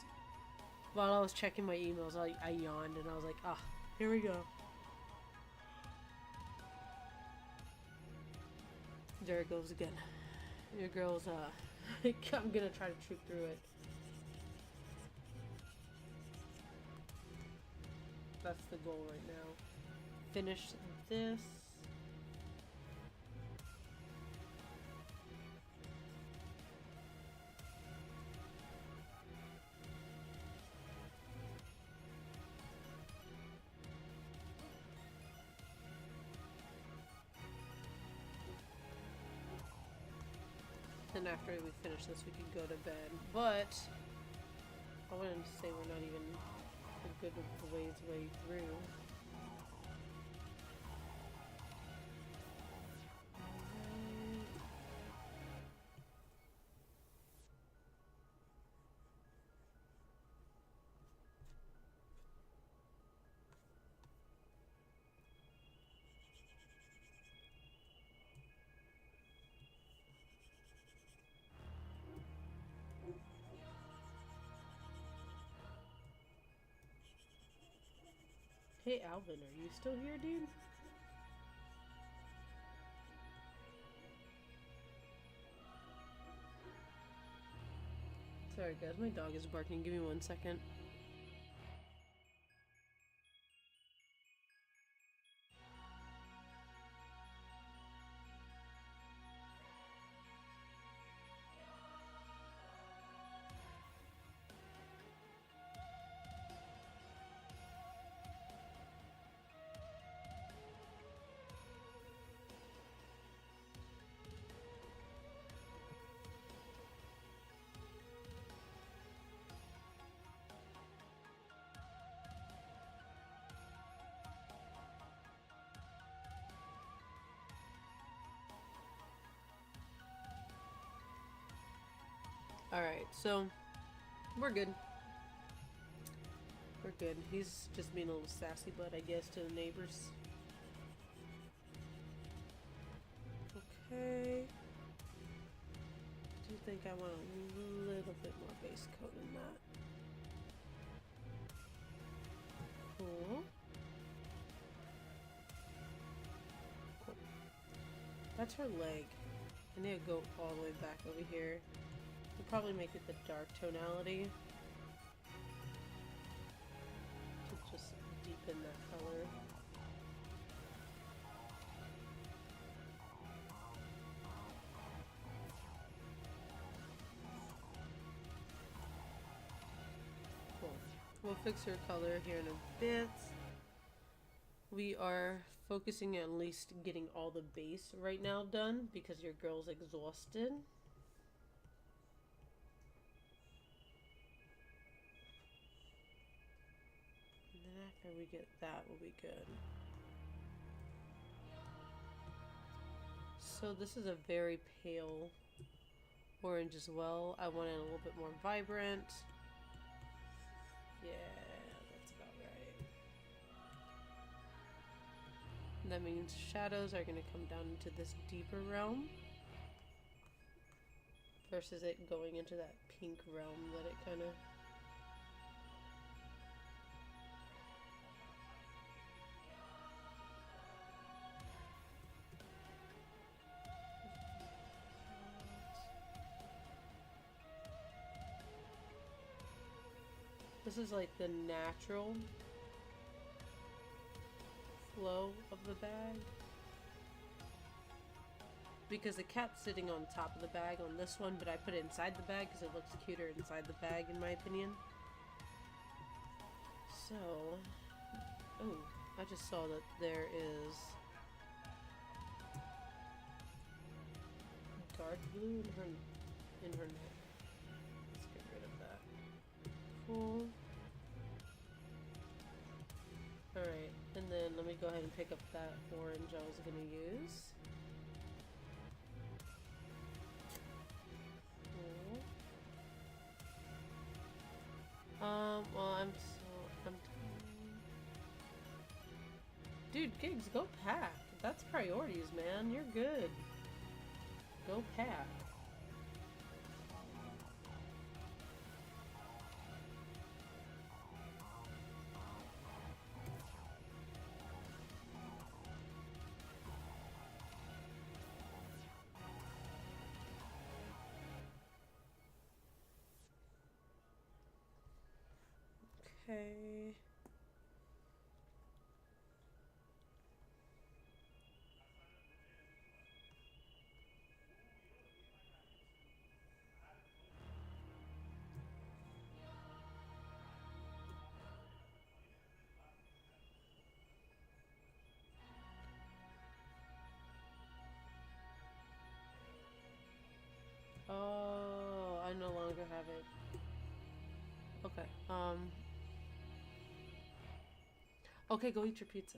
while I was checking my emails, I yawned and I was like, ah, here we go. There it goes again. Your girl's, I'm gonna try to troop through it. That's the goal right now. Finish this. And after we finish this, we can go to bed. But I wanted to say we're not even a good way through. Hey Alvin, are you still here, dude? Sorry guys, my dog is barking. Give me 1 second. Alright, so we're good. We're good. He's just being a little sassy butt, I guess, to the neighbors. Okay. I do think I want a little bit more base coat in that. Cool. Cool. That's her leg. I need to go all the way back over here. We'll probably make it the dark tonality to just deepen that color. Cool. We'll fix her color here in a bit. We are focusing at least getting all the base right now done because your girl's exhausted. And then after we get that, we'll be good. So this is a very pale orange as well. I want it a little bit more vibrant. Yeah, that's about right. And that means shadows are going to come down into this deeper realm versus it going into that pink realm that it kind of... This is like the natural flow of the bag. Because the cat's sitting on top of the bag on this one, but I put it inside the bag because it looks cuter inside the bag in my opinion. So, oh, I just saw that there is dark blue in her neck. Let's get rid of that. Cool. Alright, and then let me go ahead and pick up that orange I was gonna use. Cool. Well, I'm dude, Gigs, go pack. That's priorities, man. You're good. Go pack. Okay. Oh, I no longer have it. Okay. Okay, go eat your pizza.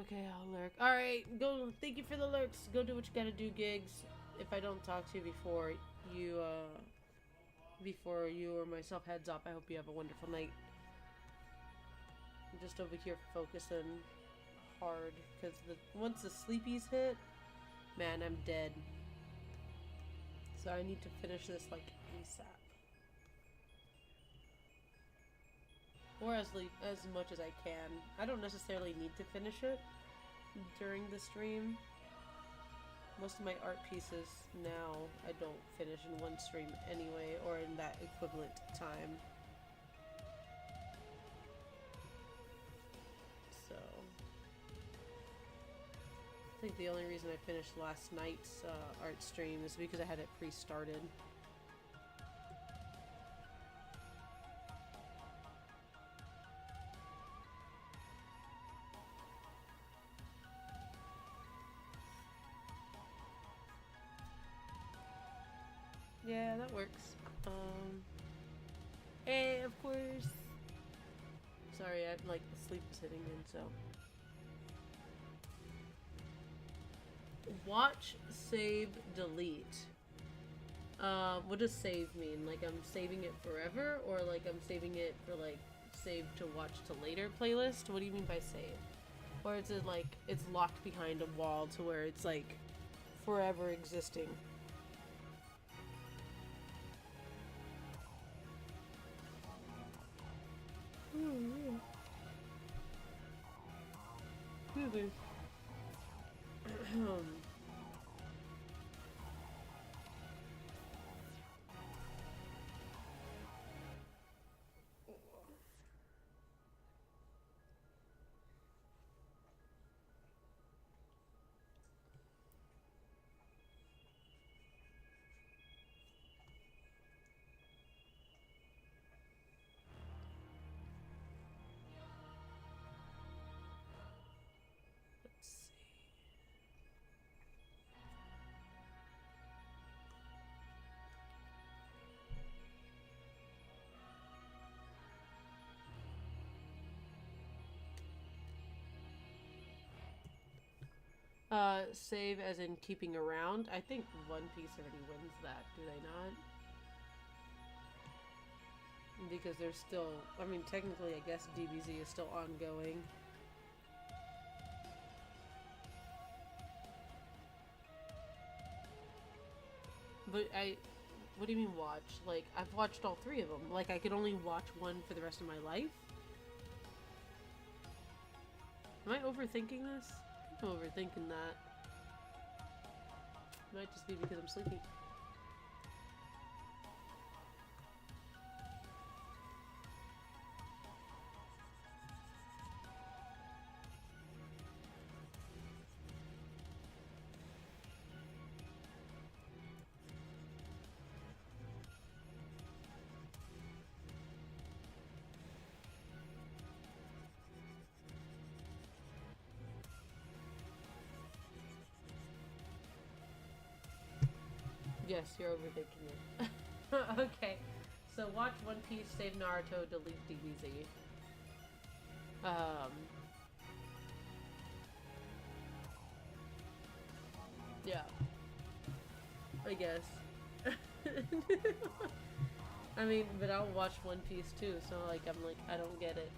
Okay, I'll lurk. Alright, go. Thank you for the lurks. Go do what you gotta do, gigs. If I don't talk to you before you or myself heads up, I hope you have a wonderful night. I'm just over here focusing hard, because once the sleepies hit, man, I'm dead. So I need to finish this, like, ASAP. Or as much as I can. I don't necessarily need to finish it during the stream. Most of my art pieces now I don't finish in one stream anyway, or in that equivalent time. So I think the only reason I finished last night's art stream is because I had it pre-started. Yeah, that works. Hey, of course. Sorry, like the sleep is hitting in, so. Watch, save, delete. What does save mean? Like I'm saving it forever, or like I'm saving it for like save to watch to later playlist? What do you mean by save? Or is it like it's locked behind a wall to where it's like forever existing? Save as in keeping around. I think One Piece already wins that, do they not? Because there's still, I mean, technically, I guess DBZ is still ongoing. But what do you mean watch? Like, I've watched all three of them. Like, I could only watch one for the rest of my life? Am I overthinking this? I'm overthinking that. Might just be because I'm sleepy. Yes, you're overthinking it. Okay, so watch One Piece, save Naruto, delete DBZ. Yeah. I guess. I mean, but I'll watch One Piece too, so like, I don't get it.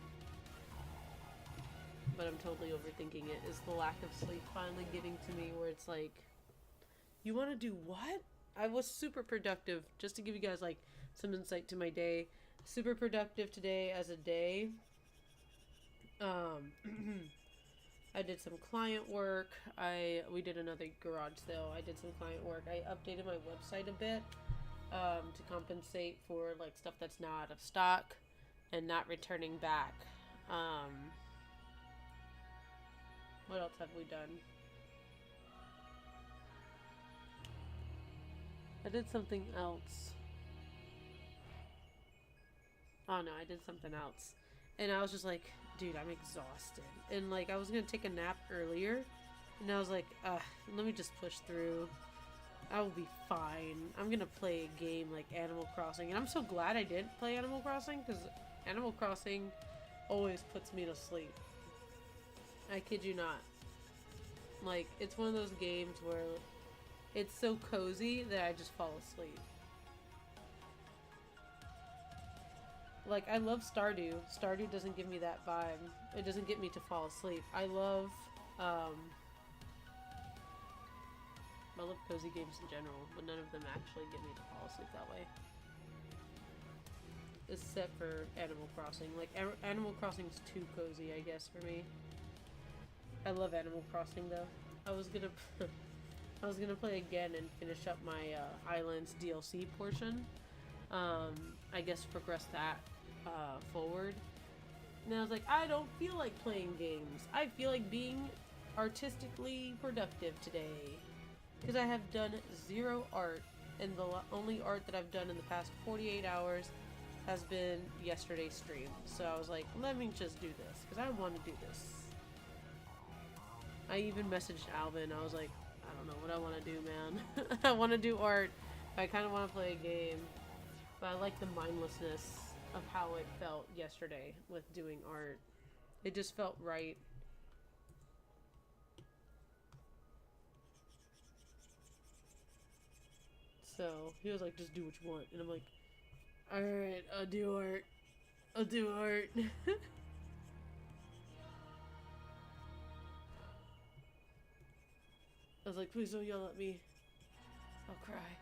But I'm totally overthinking it. Is the lack of sleep finally getting to me where it's like, you want to do what? I was super productive, just to give you guys like some insight to my day. Super productive today as a day. I did some client work. We did another garage sale. I did some client work. I updated my website a bit to compensate for like stuff that's now out of stock and not returning back. What else have we done? I did something else. Oh no, I did something else. And I was just like, dude, I'm exhausted. And like, I was gonna take a nap earlier. And I was like, let me just push through. I will be fine. I'm gonna play a game like Animal Crossing. And I'm so glad I didn't play Animal Crossing, because Animal Crossing always puts me to sleep. I kid you not. Like, it's one of those games where it's so cozy that I just fall asleep. Like, I love Stardew. Stardew doesn't give me that vibe. It doesn't get me to fall asleep. I love cozy games in general, but none of them actually get me to fall asleep that way. Except for Animal Crossing. Like, Animal Crossing's too cozy, I guess, for me. I love Animal Crossing, though. I was gonna play again and finish up my Islands DLC portion. I guess progress that forward. And I was like, I don't feel like playing games. I feel like being artistically productive today. Because I have done 0 art, and the only art that I've done in the past 48 hours has been yesterday's stream. So I was like, let me just do this, because I want to do this. I even messaged Alvin. I was like, I don't know what I want to do, man. I want to do art. I kind of want to play a game. But I like the mindlessness of how it felt yesterday with doing art. It just felt right. So he was like, just do what you want. And I'm like, alright, I'll do art. I'll do art. I was like, please don't yell at me. I'll cry.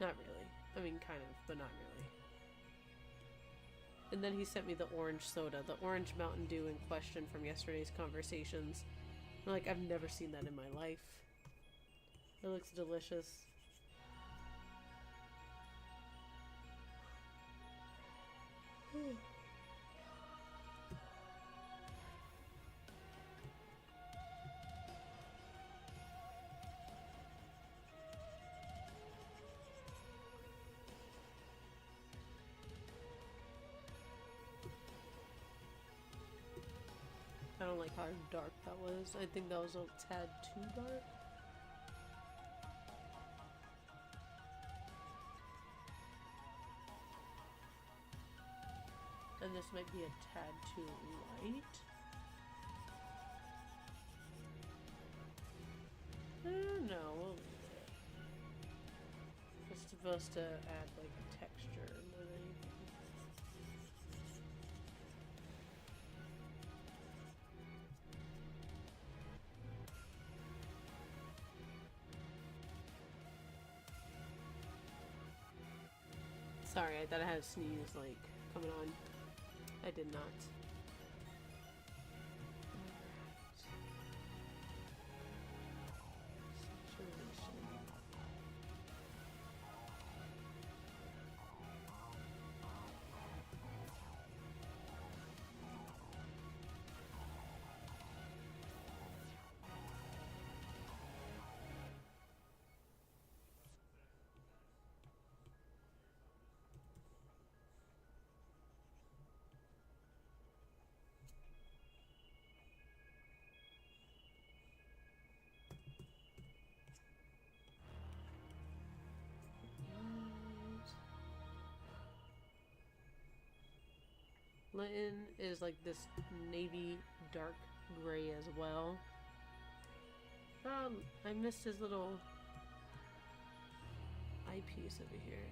Not really. I mean, kind of, but not really. And then he sent me the orange soda, the orange Mountain Dew in question from yesterday's conversations. I'm like, I've never seen that in my life. It looks delicious. I don't like how dark that was. I think that was a tad too dark. And this might be a tad too light. I don't know, we'll leave it. It's supposed to add like texture more than anything. Sorry, I thought I had a sneeze like coming on. I did not. Linton is like this navy dark gray as well. I missed his little eyepiece over here.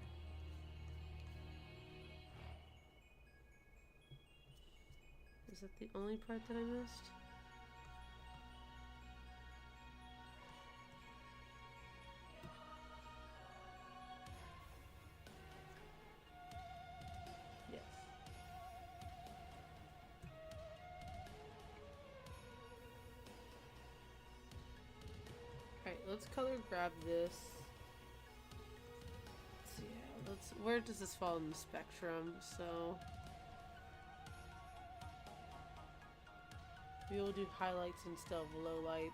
Is that the only part that I missed? Let's color grab this. So yeah, where does this fall in the spectrum? So we will do highlights instead of lowlights.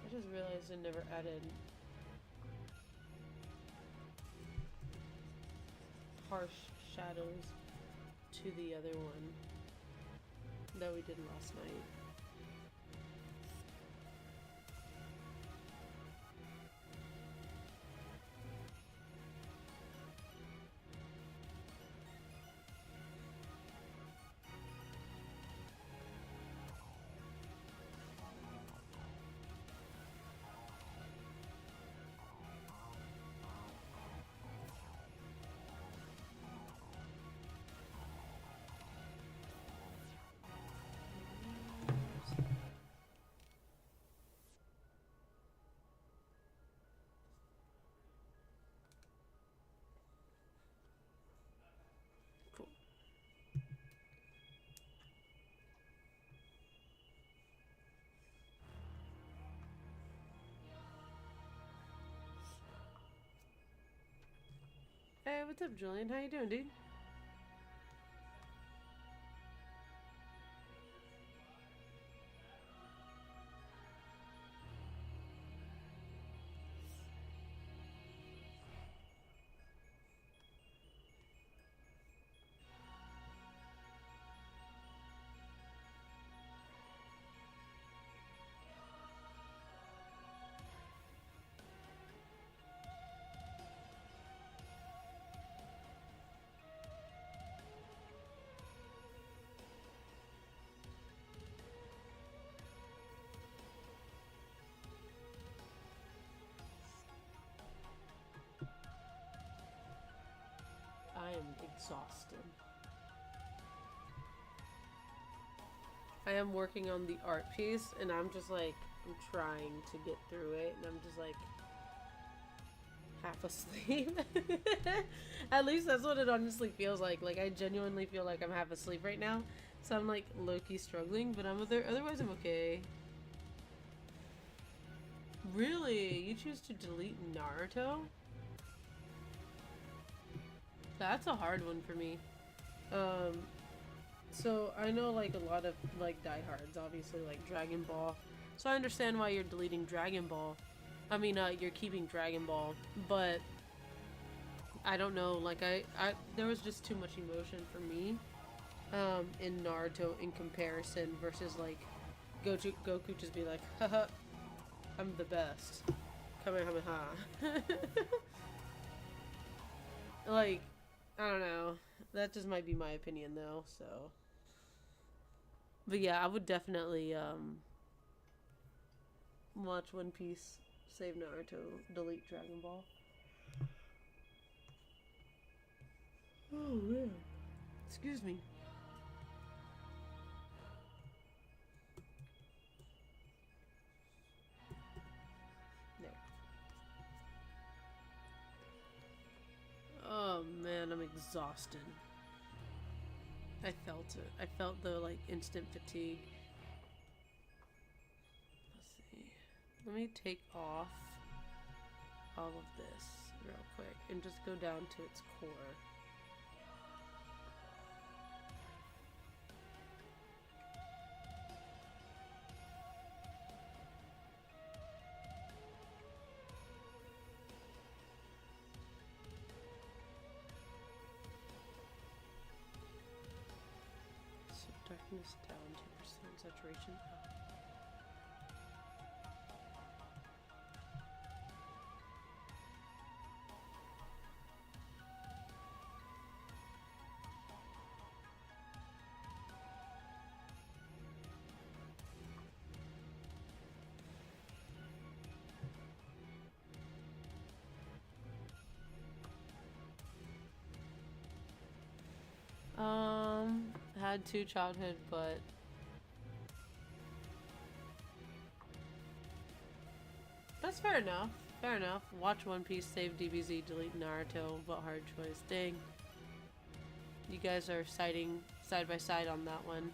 I just realized I never added harsh shadows to the other one that we did last night. Hey, what's up, Julian? How you doing, dude? I am exhausted. I am working on the art piece, and I'm just like, I'm trying to get through it, and I'm just like half asleep. At least that's what it honestly feels like. Like, I genuinely feel like I'm half asleep right now, so I'm like low-key struggling, but otherwise I'm okay. Really? You choose to delete Naruto? That's a hard one for me. Um, so I know like a lot of like diehards, obviously like Dragon Ball. So I understand why you're deleting Dragon Ball. I mean, you're keeping Dragon Ball, but I don't know. Like there was just too much emotion for me, in Naruto in comparison versus like Goku just be like, haha, I'm the best, Kamehameha. Like, I don't know. That just might be my opinion though. So, but yeah, I would definitely watch One Piece, save Naruto, delete Dragon Ball. Oh man. Excuse me. There. Oh man, I'm exhausted. I felt it. I felt the like instant fatigue. Let's see. Let me take off all of this real quick and just go down to its core. So darkness down, 2% saturation up. Had two childhood, but that's fair enough. Fair enough. Watch One Piece, save DBZ, delete Naruto, but hard choice. Dang. You guys are siding side by side on that one.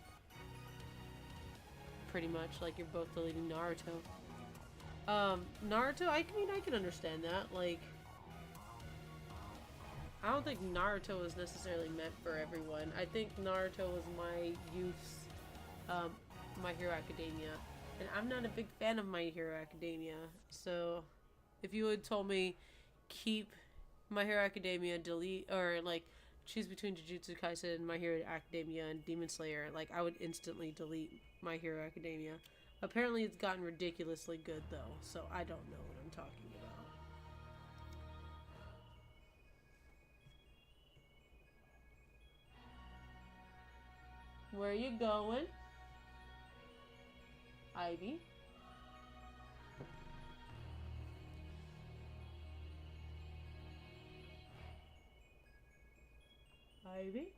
Pretty much, like you're both deleting Naruto. Naruto, I mean, I can understand that. Like, I don't think Naruto was necessarily meant for everyone. I think Naruto was my youth's, My Hero Academia. And I'm not a big fan of My Hero Academia. So, if you had told me, keep My Hero Academia, delete, or like, choose between Jujutsu Kaisen, My Hero Academia, and Demon Slayer, like, I would instantly delete My Hero Academia. Apparently it's gotten ridiculously good, though, so I don't know what I'm talking about. Where are you going? Ivy? Ivy?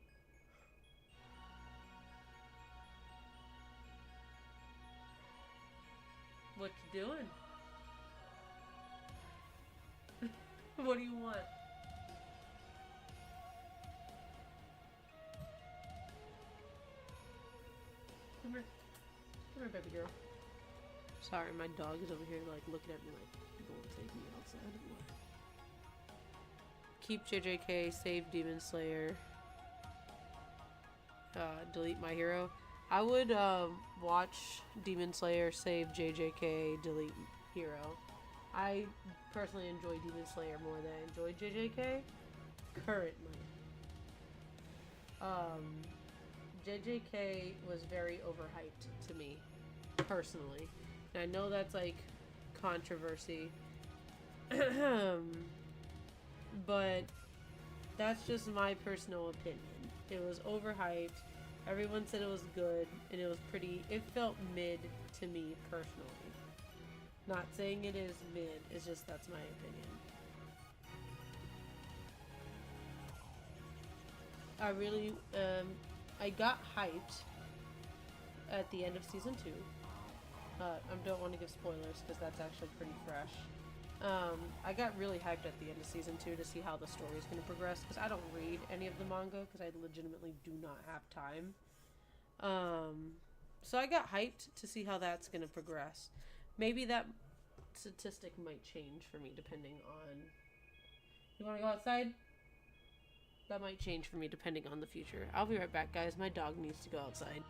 What you doing? What do you want? Come here. Come here, baby girl. Sorry, my dog is over here, like, looking at me like, go and take me outside. keep JJK, save Demon Slayer, delete my hero. I would watch Demon Slayer, save JJK, delete hero. I personally enjoy Demon Slayer more than I enjoy JJK currently. JJK was very overhyped to me personally. And I know that's like controversy. But that's just my personal opinion. It was overhyped. Everyone said it was good, and it was pretty. It felt mid to me personally. Not saying it is mid, it's just that's my opinion. I really, I got hyped at the end of season 2. I don't want to give spoilers because that's actually pretty fresh. I got really hyped at the end of season 2 to see how the story is going to progress because I don't read any of the manga because I legitimately do not have time. So I got hyped to see how that's going to progress. Maybe that statistic might change for me depending on... You want to go outside? That might change for me depending on the future. I'll be right back, guys. My dog needs to go outside.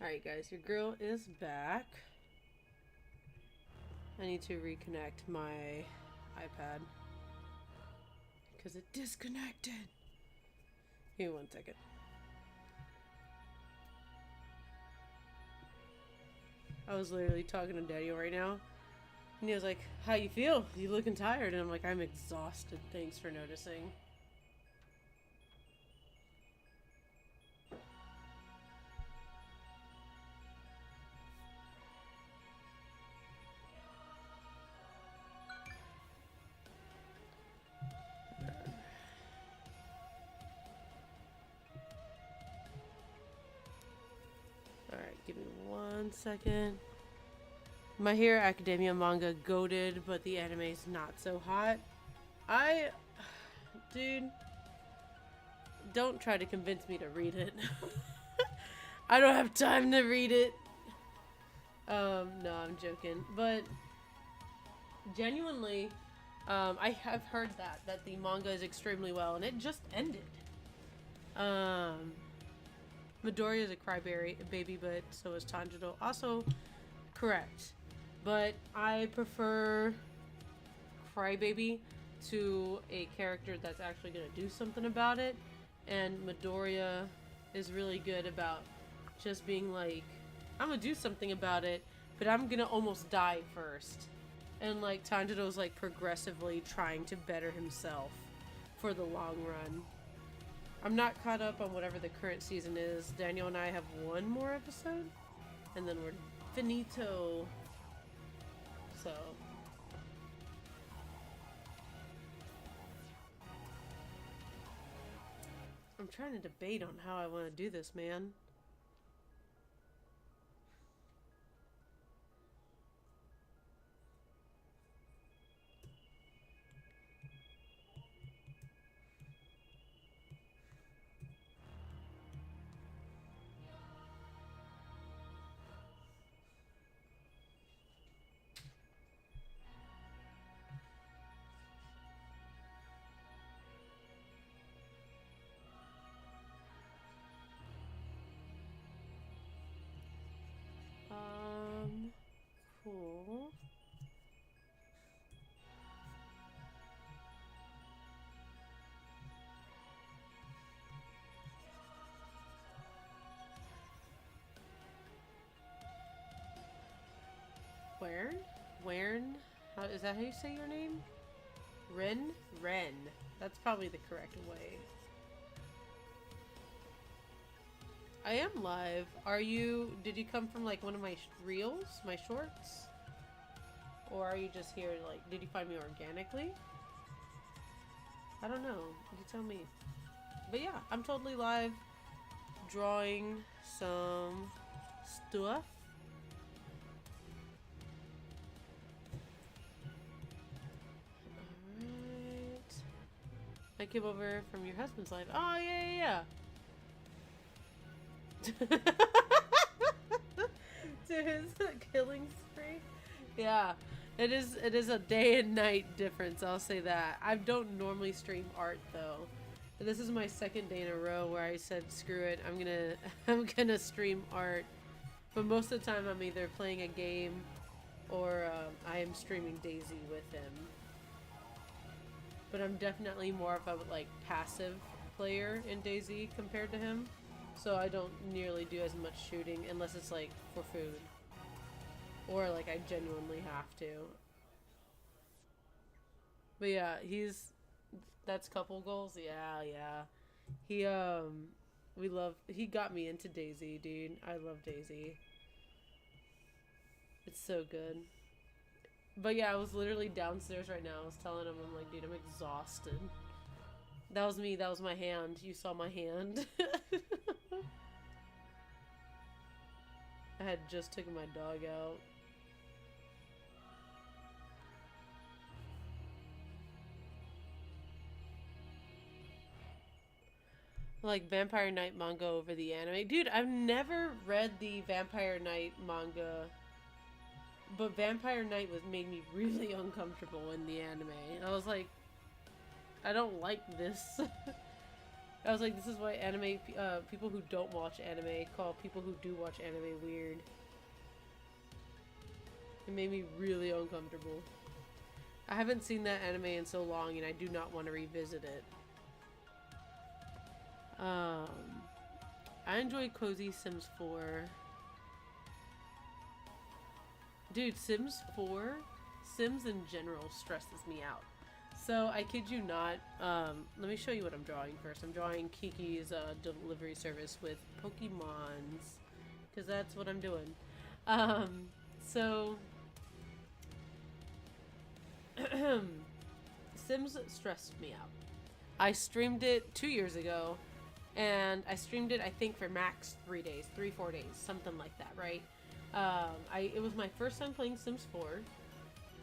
Alright guys, your girl is back. I need to reconnect my iPad because it disconnected. Give me 1 second. I was literally talking to Daniel right now, and he was like, "How you feel? You looking tired?" And I'm like, "I'm exhausted. Thanks for noticing." Alright, give me 1 second. My Hero Academia manga goated, but the anime is not so hot. Dude, don't try to convince me to read it. I don't have time to read it. No, I'm joking. But genuinely, I have heard that the manga is extremely well, and it just ended. Midoriya is a crybaby, but so is Tanjiro. Also, correct. But I prefer crybaby to a character that's actually going to do something about it. And Midoriya is really good about just being like, I'm going to do something about it, but I'm going to almost die first. And like Tanjiro's like progressively trying to better himself for the long run. I'm not caught up on whatever the current season is. Daniel and I have one more episode, and then we're finito. So I'm trying to debate on how I want to do this, man. Cool. Wern? How is that how you say your name? Ren? Ren. That's probably the correct way. I am live. Did you come from like one of my reels? My shorts? Or are you just here like, did you find me organically? I don't know. You tell me. But yeah, I'm totally live drawing some stuff. Alright. I came over from your husband's live. Oh, yeah. To his killing spree. Yeah. It is a day and night difference, I'll say that. I don't normally stream art though. This is my second day in a row where I said screw it, I'm gonna stream art. But most of the time I'm either playing a game or I am streaming Daisy with him. But I'm definitely more of a like passive player in Daisy compared to him. So I don't nearly do as much shooting unless it's like for food. Or like I genuinely have to. But yeah, that's couple goals. Yeah. He got me into Daisy, dude. I love Daisy. It's so good. But yeah, I was literally downstairs right now. I was telling him, I'm like, dude, I'm exhausted. That was me. That was my hand. You saw my hand. I had just taken my dog out. Like Vampire Knight manga over the anime. Dude, I've never read the Vampire Knight manga. But Vampire Knight made me really uncomfortable in the anime. I was like, I don't like this. I was like, this is why people who don't watch anime call people who do watch anime weird. It made me really uncomfortable. I haven't seen that anime in so long, and I do not want to revisit it. I enjoy Cozy Sims 4. Dude, Sims 4, Sims in general stresses me out. So, I kid you not, let me show you what I'm drawing first. I'm drawing Kiki's delivery service with Pokemons, because that's what I'm doing. So, Sims stressed me out. I streamed it 2 years ago, and I streamed it, I think, for max 3 days, 3-4 days, something like that, right? It was my first time playing Sims 4,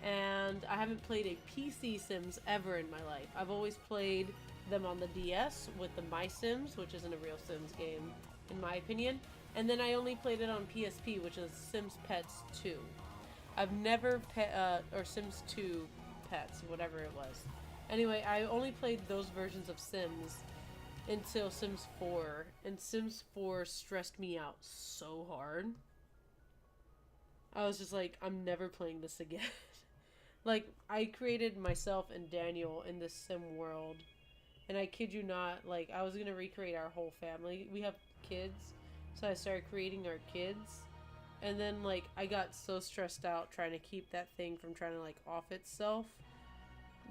and I haven't played a PC Sims ever in my life. I've always played them on the DS with the My Sims, which isn't a real Sims game, in my opinion. And then I only played it on PSP, which is Sims Pets 2. I've never or Sims 2 Pets, whatever it was. Anyway, I only played those versions of Sims until Sims 4, and Sims 4 stressed me out so hard. I was just like, I'm never playing this again. Like, I created myself and Daniel in this sim world, and I kid you not, like, I was gonna recreate our whole family. We have kids, so I started creating our kids, and then, like, I got so stressed out trying to keep that thing from trying to, like, off itself,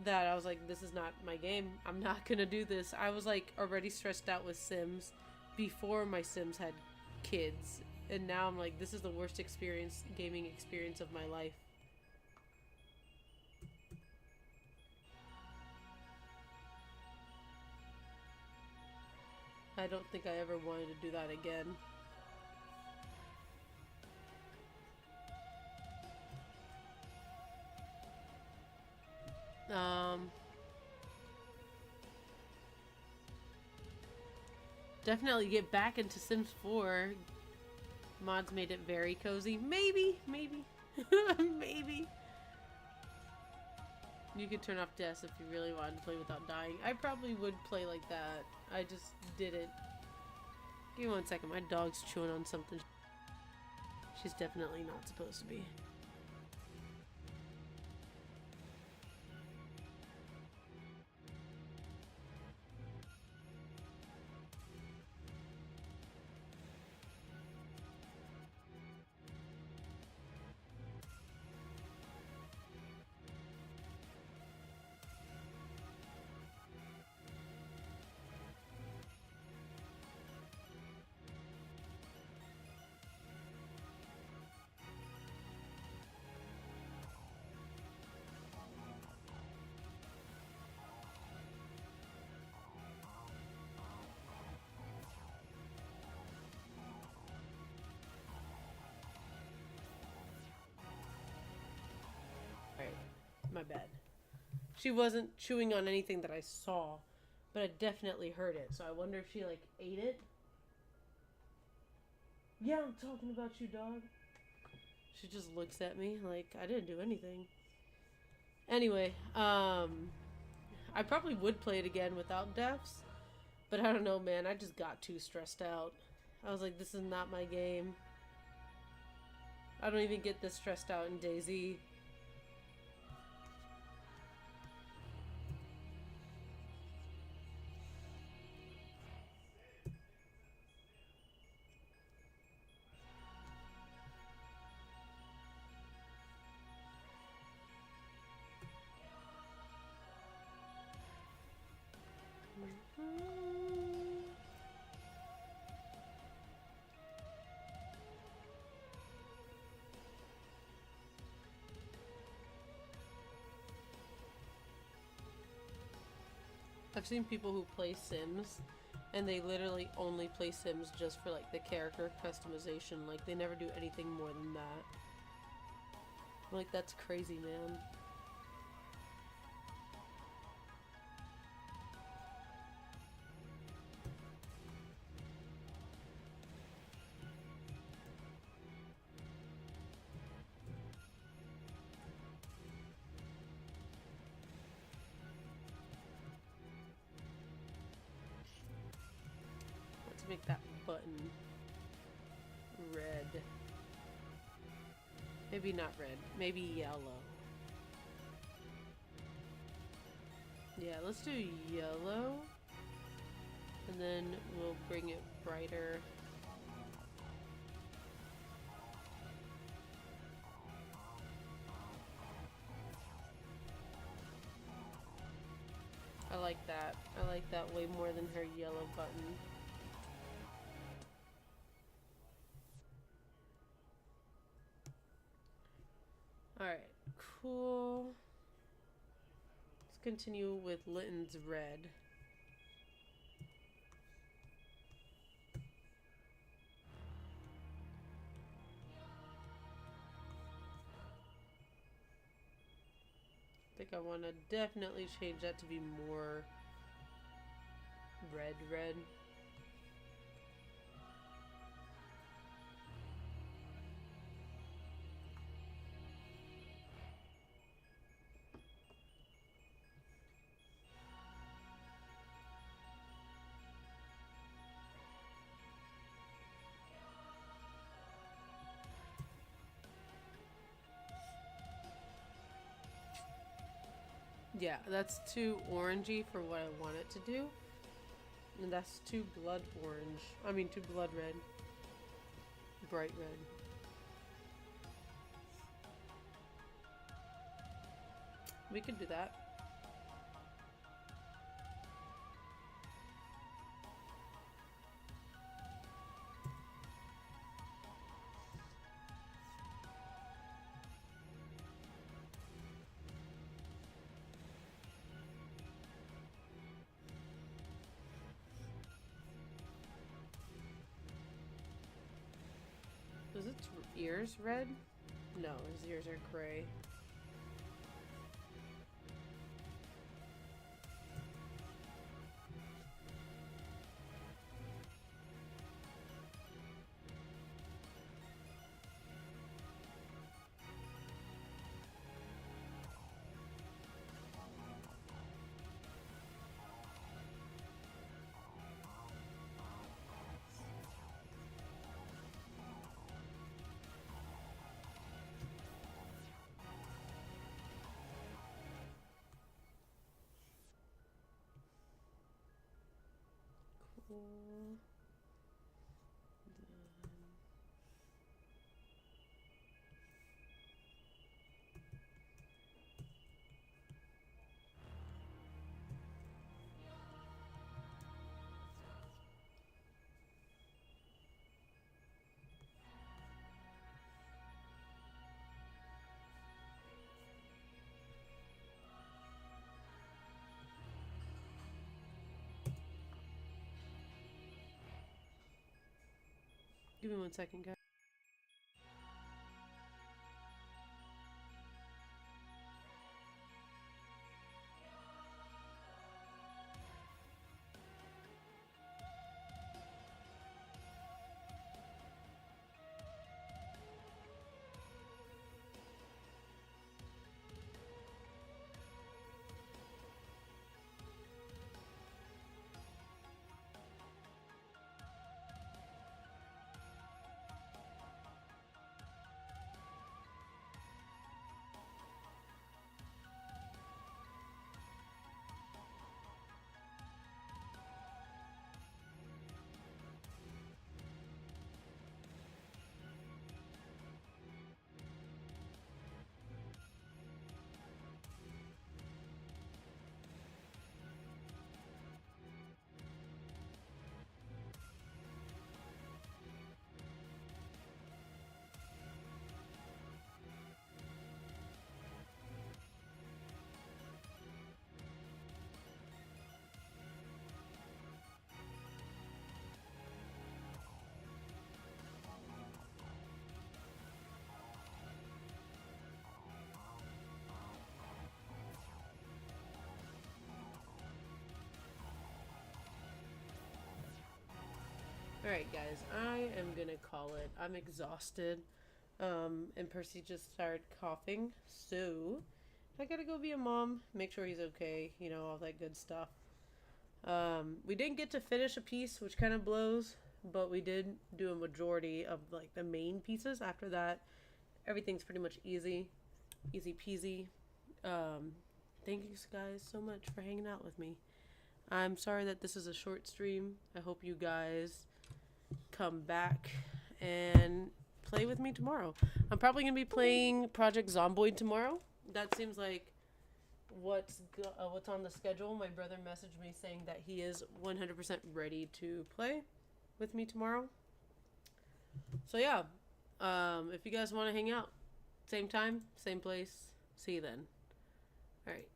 that I was like, this is not my game. I'm not gonna do this. I was, like, already stressed out with Sims before my Sims had kids, and now I'm like, this is the worst gaming experience of my life. I don't think I ever wanted to do that again. Definitely get back into Sims 4. Mods made it very cozy. Maybe. Maybe. You could turn off deaths if you really wanted to play without dying. I probably would play like that. I just didn't. Give me 1 second. My dog's chewing on something. She's definitely not supposed to be. My bad. She wasn't chewing on anything that I saw, but I definitely heard it. So I wonder if she, like, ate it. Yeah, I'm talking about you, dog. She just looks at me like I didn't do anything. Anyway, I probably would play it again without deaths, but I don't know, man. I just got too stressed out. I was like, this is not my game. I don't even get this stressed out in DayZ. I've seen people who play Sims, and they literally only play Sims just for, like, the character customization. Like, they never do anything more than that. I'm like, that's crazy, man. make that button red. Maybe not red, maybe yellow. Yeah, let's do yellow. And then we'll bring it brighter. I like that. I like that way more than her yellow button. Alright, cool. Let's continue with Litton's red. I think I want to definitely change that to be more red. Yeah, that's too orangey for what I want it to do. And that's too blood orange. I mean, too blood red. Bright red. We could do that. Is its ears red? No, his ears are gray. Cool. Give me 1 second, guys. Alright, guys, I am gonna call it. I'm exhausted. And Percy just started coughing, so I gotta go be a mom, make sure he's okay, you know, all that good stuff. We didn't get to finish a piece, which kind of blows, but we did do a majority of like the main pieces. After that, everything's pretty much easy peasy. um Thank you guys so much for hanging out with me. I'm sorry that this is a short stream. I hope you guys come back and play with me tomorrow. I'm probably gonna be playing Project Zomboid tomorrow. That seems like what's on the schedule. My brother messaged me saying that he is 100% ready to play with me tomorrow. So yeah, if you guys want to hang out, same time, same place. See you then. All right.